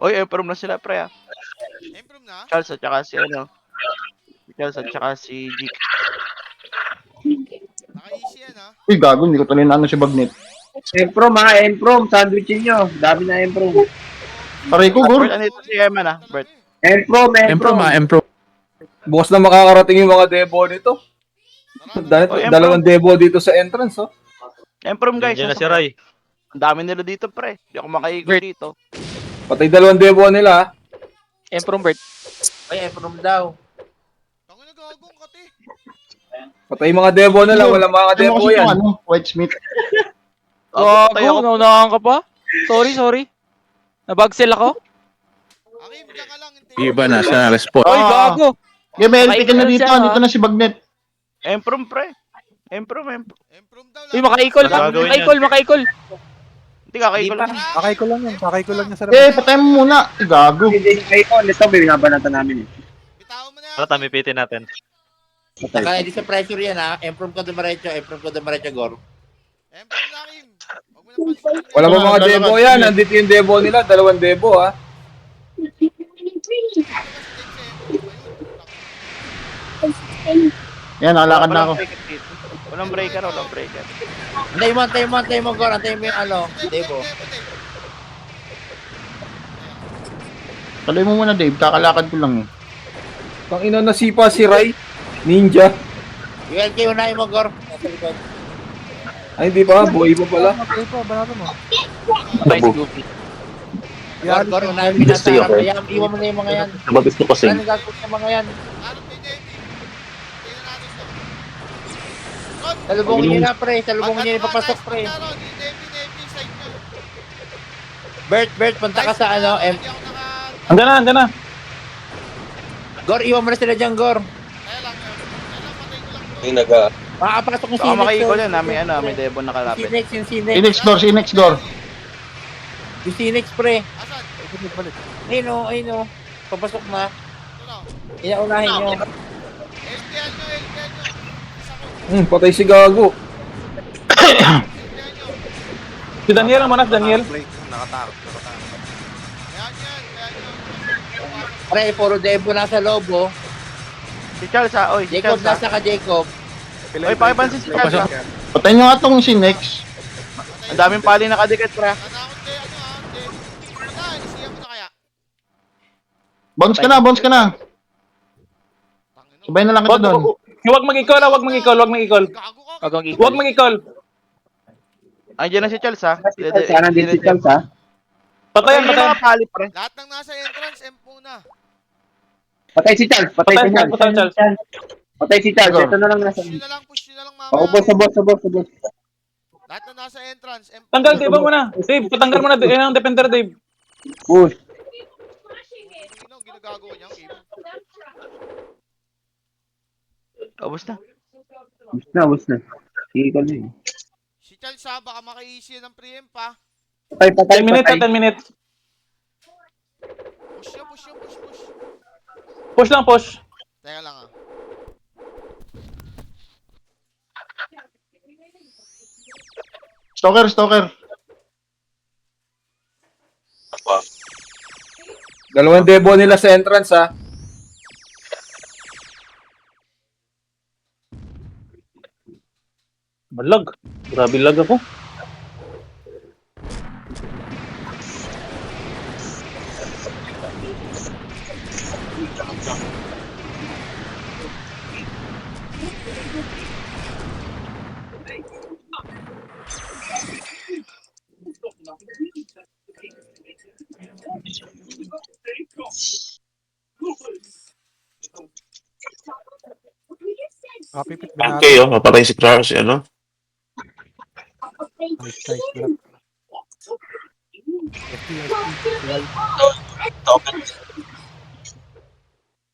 Oy, improve na sila, pre, ah. Improve na? Charles at saka si ano. Si Charles at saka si Jake. Naka-easy yan, ha? Uy, gago, hindi ko tuloy na ano si Bagnet. Improm ha, improm. Sandwichin nyo. Dami na improm. Aray ko, Gor. Bert, andito si Eman, ah. Bert. Improm, improm. Improve. Bukas na makakarating yung mga debo nito. Dalawang debo dito sa entrance, oh. Improve, guys. Diyan na si Ray. Ang dami nila dito, pre. Hindi ako makaikot dito. Patay dalawang debo nila, ah. Improvert. Ay, from daw. Tangin na gagong kati. Patay mga debo nila, wala mga debo yan. White Smith. Gago, naunahan ka pa? Sorry. Nabagsel ako? Akim, diyan ka lang. Iba na siya, respond. Oy, gago. Game, LP ka na Makaikot dito. siya, Dito na si Bagnet. Improve, pre. Improve. Improve daw Uy, makaikol. Makaikol. Hindi kakaikot lang. Sakay ko lang yan sa Patay mo muna. Gago. Hindi kayo ko. Ito, binabanatan namin eh. Bitawan mo na yan. Para tamipitin natin. Saka hindi sa pressure yan ha. Improve ka dumaretso, Gor. Improve na, Akim. Huwag mo na pansin. Wala ba mga debo yan? Nandito yung debo nila, dalawang debo, ah. Yan, nakalakad na ako. Walang breaker. Antayin mo, Gor. Antayin mo yung ano, Debo. Tuloy mo muna, Dave. Kakalakad ko lang eh. Pang ina nasipa si Ray. Ninja. Yung LK unahin mo, Gor. Nasa likod. Ay, hindi pa. Buhay pa pala. Patay pa, banatan mo. Bye, si Goofy. Gor, unahin mo na sa harap. Kaya iwan mo na yung mga yan. Gusto kasi. Ano gagawin yung mga yan? Anong may Navy? Tingnan natin to. Salubungin nyo na, pre. Salubungin nyo yung papasok, pre. Navy, side nyo. Bert, punta ka sa ano, Hindi ako naka... Andiyan na. Gor, iwan mo na sila dyan, Gor. Kaya lang yun. Patay ko lang to. Makakapasok yung Baka Sinex. makaikot yan. May Debo nakalapit. Yung Sinex. Sinex door. Yung Sinex, pre. Asan? Ayun o. Papasok na. Ito na. Inaunahin nyo. LPN nyo. Isa ko. Patay si Gago. LPN nyo. Si Daniel ang manas, Daniel. Pre, puro Debo nasa loob, oh. Si Charles, ha? Oy, si Jacob, Charles, ha? nasa ka, Jacob. Oy, pakipansin si Charles, ha? Patayin nyo nga tong Sinex. Ang daming pali nakadikit, pre. Natakot kayo, isiya mo na kaya. Bounce ka na. Sabay na lang kita doon. Huwag mag-icall. Gago ka. Huwag mag-icall. Andiyan na si Charles, ha? Sana din si Charles ha. Patayan. Mga pali, pre. Lahat ng nasa entrance, M muna. Patay si Charles. Patay si Charles. Patay si Charles. Ito na lang nasa. Push nyo na lang mamaya. Boss. Lahat ng nasa entrance, M. Tanggal, Dave mo na. Dave, patanggal mo na. Yan ang defender, Dave. Push. Sino ang ginagawa niya, Kim? Ubus na. Bus na. Sige ka na eh. Si Charles, ha, baka maka-easy ng pre-empt, pa. Patay. 10 minutes. Push. Push lang. Teka lang, ha. Stalker. Dalawang debo nila sa entrance, ah. Malag. Grabe lag ako. Kapipit Okay, mapatay si Charles, ano? Nice.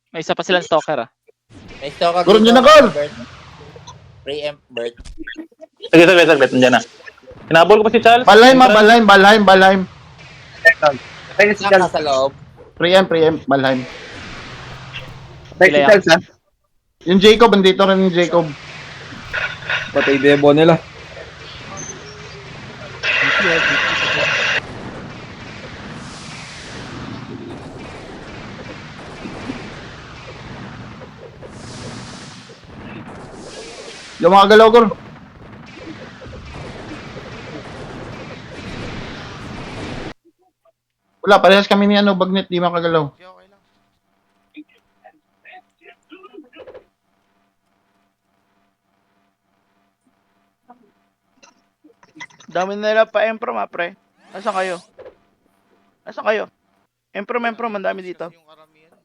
May isa pa silang stalker, ah. May stalker Gor, dyan na, Gor! Preempt, Bert. Sige, saglit. Nandiyan na. Hinabol ko pa si Charles. Balheim, Balheim. Patay na si Charles. Nasa loob. Preempt, Balheim. Patay si Charles, ha? Yung Jacob, andito rin yung Jacob. Patay debo nila. Yung mga galaw, Gor. Wala, parehas kami ni Bagnet, di makagalaw. Okay, okay lang. Dami nila pa Emprom ha, pre. Nasaan kayo? Emprom, ang dami dito. Yung karamihan.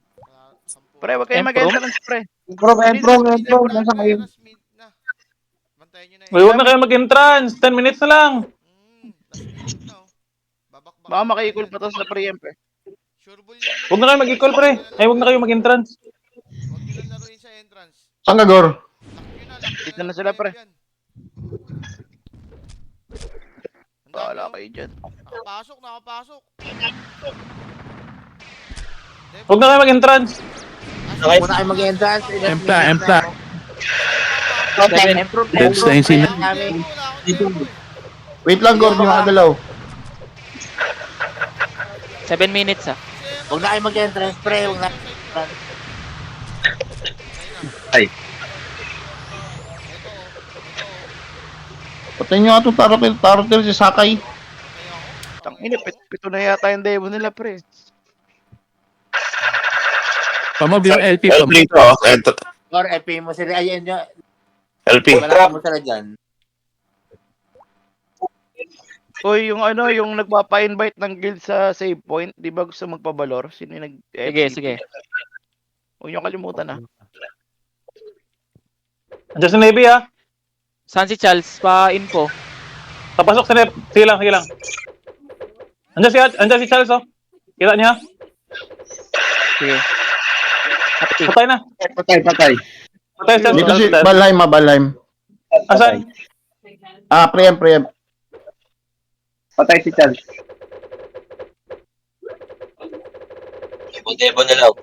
Pre, wag kayong Emprom? mag-entrance, pre. Emprom. Nasa kayo. Last minute na. Bantayan nyo na Uy, huwag na kayo mag-entrance. 10 minutes na lang. Last minute na, oh. Babakbak. Baka maki-equal pa to sa preempt eh. Sureball yun. Huwag na kayo mag-equal, pre. Ay, huwag na kayo mag-entrance. Huwag nyo lang laruin sa entrance. Saan ka, Gor? Dito na sila, pre. Bahala kayo dyan. Nakapasok. Huwag na kayo mag-entrance. Muna kayo mag-entrance. Empla. Emprom. Dead na yung sina. Wait lang, Gor, yung mga galaw. 7 minutes ah. Huwag na kayo mag-entrance, pre. Huwag na. Ay. Patay nyo nga itong Tarotel si Sakay. Tangina, pito na yata yung demo nila, pre. Pamob yung LP. LP to, oh. Or FP mo sila. Ayan nyo. LP. Wala mo sila dyan. Uy, yung nagpapa-invite ng guild sa save point, di ba gusto magpabalor? Sino yung Sige. Huwag nyo kalimutan ha. Andiyan si Navy, ha? Saan si Charles? Pa-info. Papasok si Navy. Sige lang. Andiyan si Charles, oh. Kita niya? Sige. Patay na. Patay. Patay si Charles. Dito si Balheim. Asan? Preempt. Patay si Charles. Debo na lang.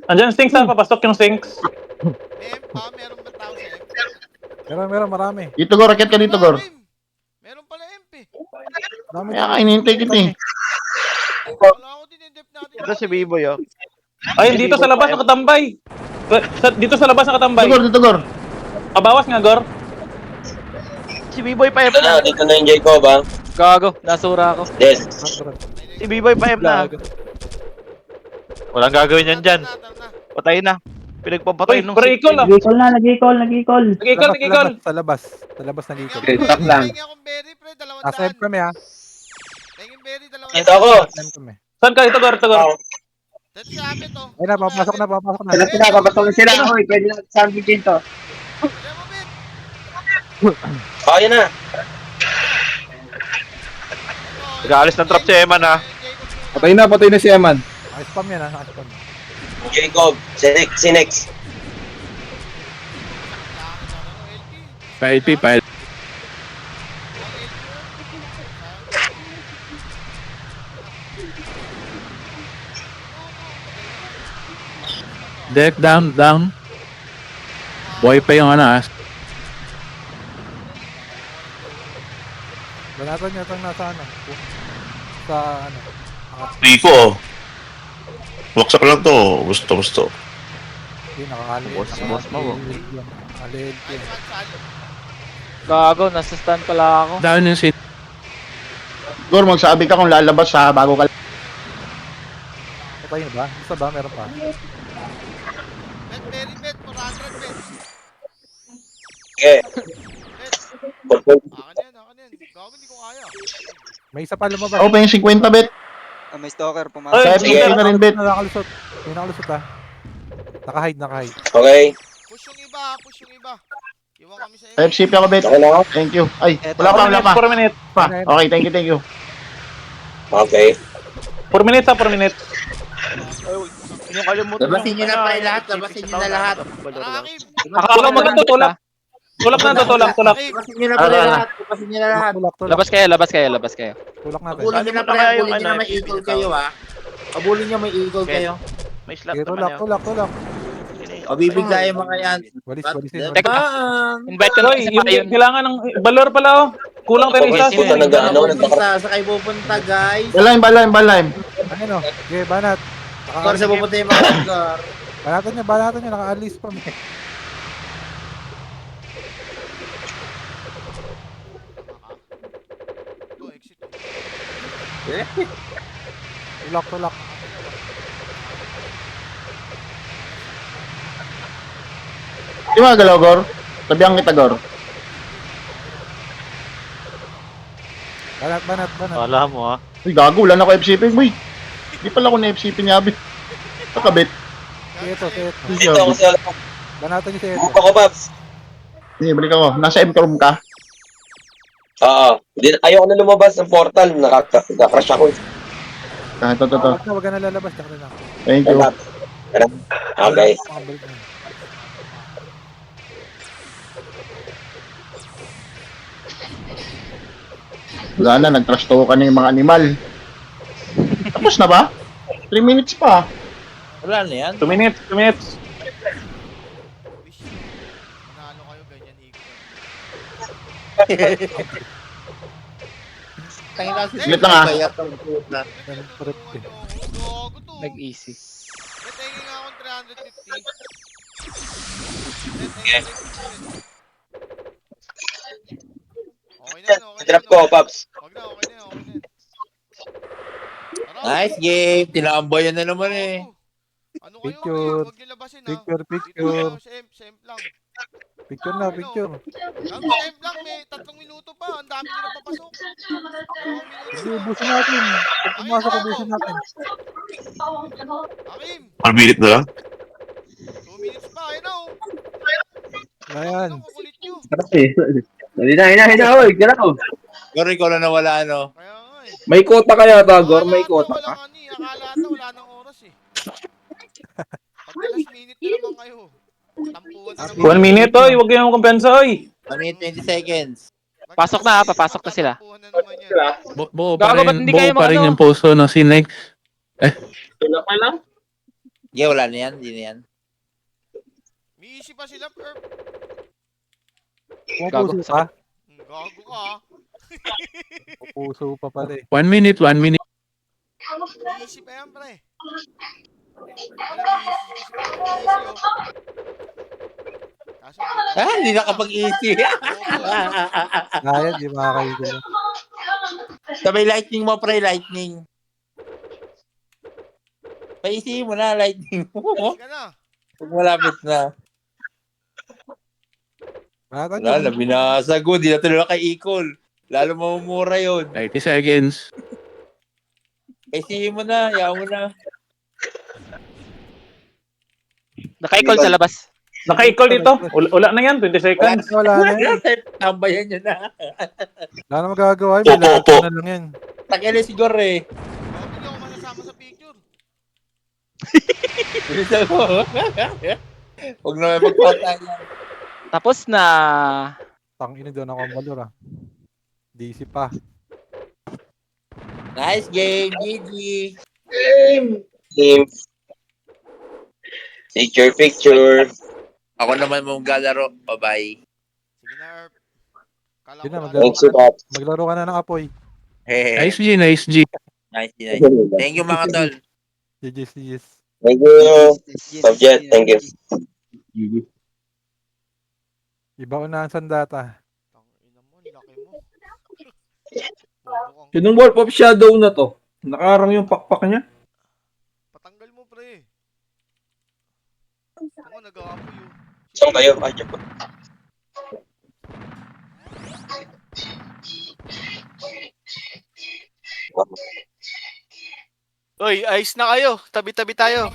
Andiyan Sinks, ha? Papasok yung Sinks. Meron ba tao sa MP? Meron, marami. Dito, Gor, rakit ka dito, Gor. Meron pala MP. Marami Kaya hinihintay kita eh. Wala ako dinidep natin. Ito si Biboy oh. Ay, dito sa labas nakatambay. Dito sa labas nakatambay. Dito, Gor. Pabawas nga, Gor. Si Biboy pa Dito na yung Jacob, ha? Gago, nasura ako. Yes. Si Biboy pa na. Walang gagawin yan dyan. Patay na. Pinagpapatay Uy, pre, equal, ah. Nag-equal. Nag-equal. Sa labas nag-equal. Okay, stop lang. Pengi akong berry, pre. 200. Nasa end kami ha. Penging berry, 200. Ito ako. Nasa end kami. Saan ka? Ito, Gor. Dito sa amin to. Ayun na, papasok na. Sila, papasok na sila. Uy, pwede na sandwich dito. Kaya na. Nag-aalis ng trap si Eman, ha? Patay na si Eman. Naka-spam yan ha, naka-spam. Jacob. Si Nex. Pa-LP. Deck down. Boy pa yung Banatan niya itong nasa sa Rico. Waksak lang to. Gusto. Hindi, nakakali. Boss mo. Nakakali. Gago, nasa stand pala ako. Down yung sin. Gor, magsabi ka kung lalabas sa bago ka. Patay na ba? Isa ba? Meron pa. Berry bet, 400 bet. Okay. Akin yan. Gago, hindi ko kaya. May isa pa lumabas. Ako pa yung 50 bet. May stalker Ay, pumasok. Sa FCP na rin bet. Nakakalusot. May nakalusot ha. Naka-hide. Okay. Push yung iba. Iwan kami sa FCP ako bet. Thank you. Ay, wala pa. 4 minutes. Okay, thank you. Okay. 4 minutes, 4 minutes. Yung kalimutan. Labasin nyo na pre lahat, labasin nyo na lahat. Tara, Akim. Tulak mo lang to, tulak. Tulak na to, tulak. Labasin nyo na pre lahat, labasin nyo na lahat. Tulak. Labas kayo, labas kayo, labas kayo. Tulak natin. Abulin nyo na pre, abulin nyo na may eagle kayo ha. Abulin nyo may eagle kayo. May slot Okay, naman tulak. O bibiglayin mga yan. Walis. Teka, invite ko na Hoy, isa pa yun. kailangan ng valor pala oh. Kulang tayo isa. Sa kayo pupunta guys. Balayim. Ano? Okay, banat. Kor sa pupunta yung mga lugar. Banatan niya. Naka-alis pa. Ito, exit. Tulak. Di ba galaw, Gor? Tabihan kita, Gor. Banat. Wala mo ha. Uy, gago, wala na ako FCP, boy. Di pala ako na FCP niya, abi. Kakabit. Ito. Dito ako sa... Banatan niyo si Eto. Ako, Babs. Hindi, balik ako. Nasa M-Chrome ka? Oo. Ayoko na lumabas ng portal. Nakaka-crash ako. Ito. Wag ka na lalabas. Tsaka na lang. Thank you. Okay. Makabalik na. Wala na, nag-trash talk ka na yung mga animal. Tapos na ba? 3 minutes pa. Wala na yan. 2 minutes. Wish. Manalo kayo, ganyan eagle. Tangina si Split na nga. Gago to. Nag-easy. Retake nga akong 350. Okay na. Trap ko, Paps. Wag na, okay na. Nice game. Tinaambayan na naman eh. Ano kayo? Picture. Huwag niyo labasin ha. Picture. Dito kayo, Semp lang. Picture na. Gago, Semp lang. May 3 minuto pa. Ang dami nyo na papasok. 2 Hindi, minuto. ubusin natin. Pag pumasok, ubusin natin. Akim, 1 minute na lang. 2 minutes pa. Ayun na oh. Ayan. Ang kukulit nyo. Hina, oy, galaw. Gor, ikaw na nawala ano. Kaya nga eh. May quota kaya ba, Gor? May quota Wala ka? nga ni. Akala ata wala nang oras eh. Pag last minute na naman kayo. Tampuan na naman. 1 minute oy, huwag kayong kumpensa oy. 1 minute 20 seconds. Pasok na, papasok na sila. Tampuan na naman yan. Buo Gago, ba't hindi kayo pa rin mag-ano? yung puso ng Sinex. Yeah, wala na yan. Hindi na yan. May easy pa sila, Perp. Pupuso pa. Gago ka ah. Pupuso pa pala eh. 1 minute. May easy pa yan, pre. Wala, may easy oh. Kaso, Hindi nakapag-easy. Kaya, di makakaigil. Sabay lightning mo, pre, lightning. Paisihin mo na, lightning mo. easy ka na. Pag malapit na. Banatan niyo. Wala, binasag di na tuloy kay Equal. Lalo mamumura yun. 30 seconds. Paisihin mo na, yaw mo na. Naka-call sa labas. Naka-equal dito. Wala na yan, 20 seconds. Wala na yan. Tambayan nyo na. Wala na magagawa. May lahat na lang yan. Takili si Gor eh. Bakit hindi ako masasama sa picture? Bilisan mo. Huwag na may magpatayan. Tapos na. Tangina doon ako ang valor ah. DC pa. Nice game, GG. Team. Picture. Ako naman mong galaro. Bye-bye. Sige na, Erp. Kala Yun na, ko Thanks, Paps. Maglaro ka na ng apoy. Hey, Nice G. nice. Thank you mga tol. GG's. Thank you. Subject, thank you. Iba unahan sandata. Tangina mo, laki mo. Sinong Wolf of Shadow na to? Nakarang yung pakpak niya. Patanggal mo, pre. Ako, nag-aapoy yun. Saan kayo? Ay, dyan po. Uy, ayos na kayo. Tabi-tabi tayo.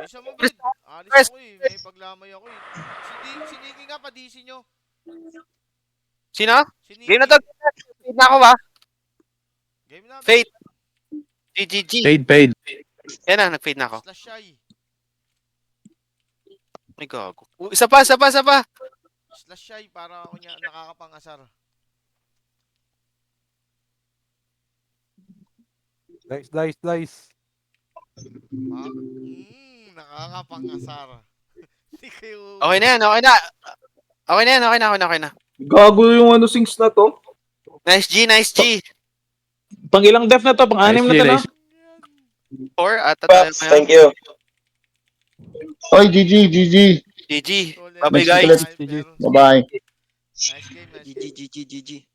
Bisa mo, Brad. Alis ako eh. May paglamay ako eh. Si Nicky nga, pa-DC nyo. Sino? Si Nicky. Game na to. Game na ako ba? Game na. Fate. GGG. Fade. Yan na, nag-fade na ako. Slash shy. May gago. Isa pa. Slash shy para ako niya nakakapangasar. Slice. Nakakapangasar. Hindi kayo... Okay na yan. Okay na. Gago yung ano sings na to. Nice G. Pang ilang def na to? Pang anim na to, no? 4 at Paps, thank you. Oy, GG. GG. Bye-bye, guys. Bye-bye. Nice game. GG.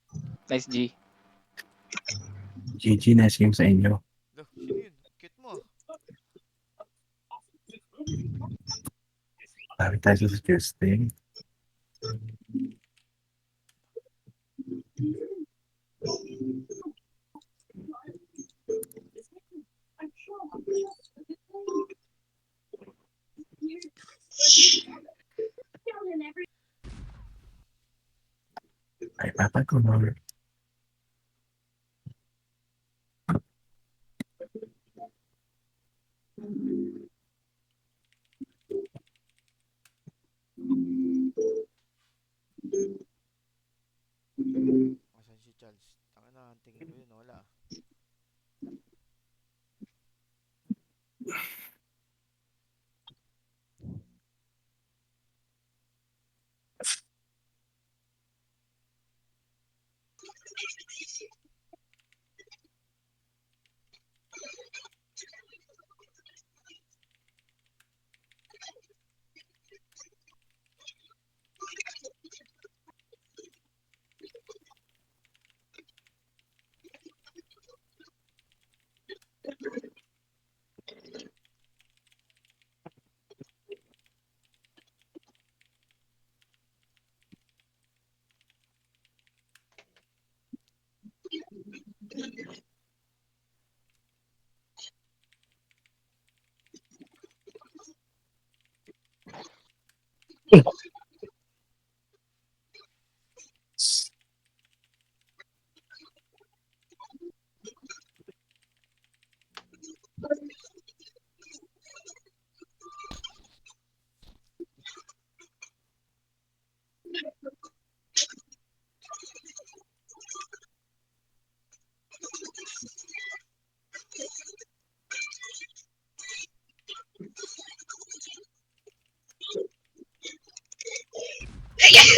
Nice G. GG, nice game sa inyo. Sino yun? Cute mo. Sabi tayo sa testing. Ay, papa ko mo. Asan si Charles? Taka na, tingin ko yun. Wala.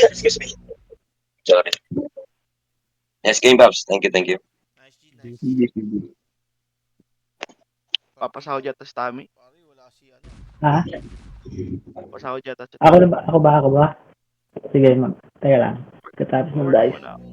Excuse me. Sorry. Nice game, Paps. Thank you. Nice G. Papasahod yata si Tami. Pare, wala si ano. Ha? Papasahod yata si Ako ba? Sige, teka lang. Katapos ng dice. Wala.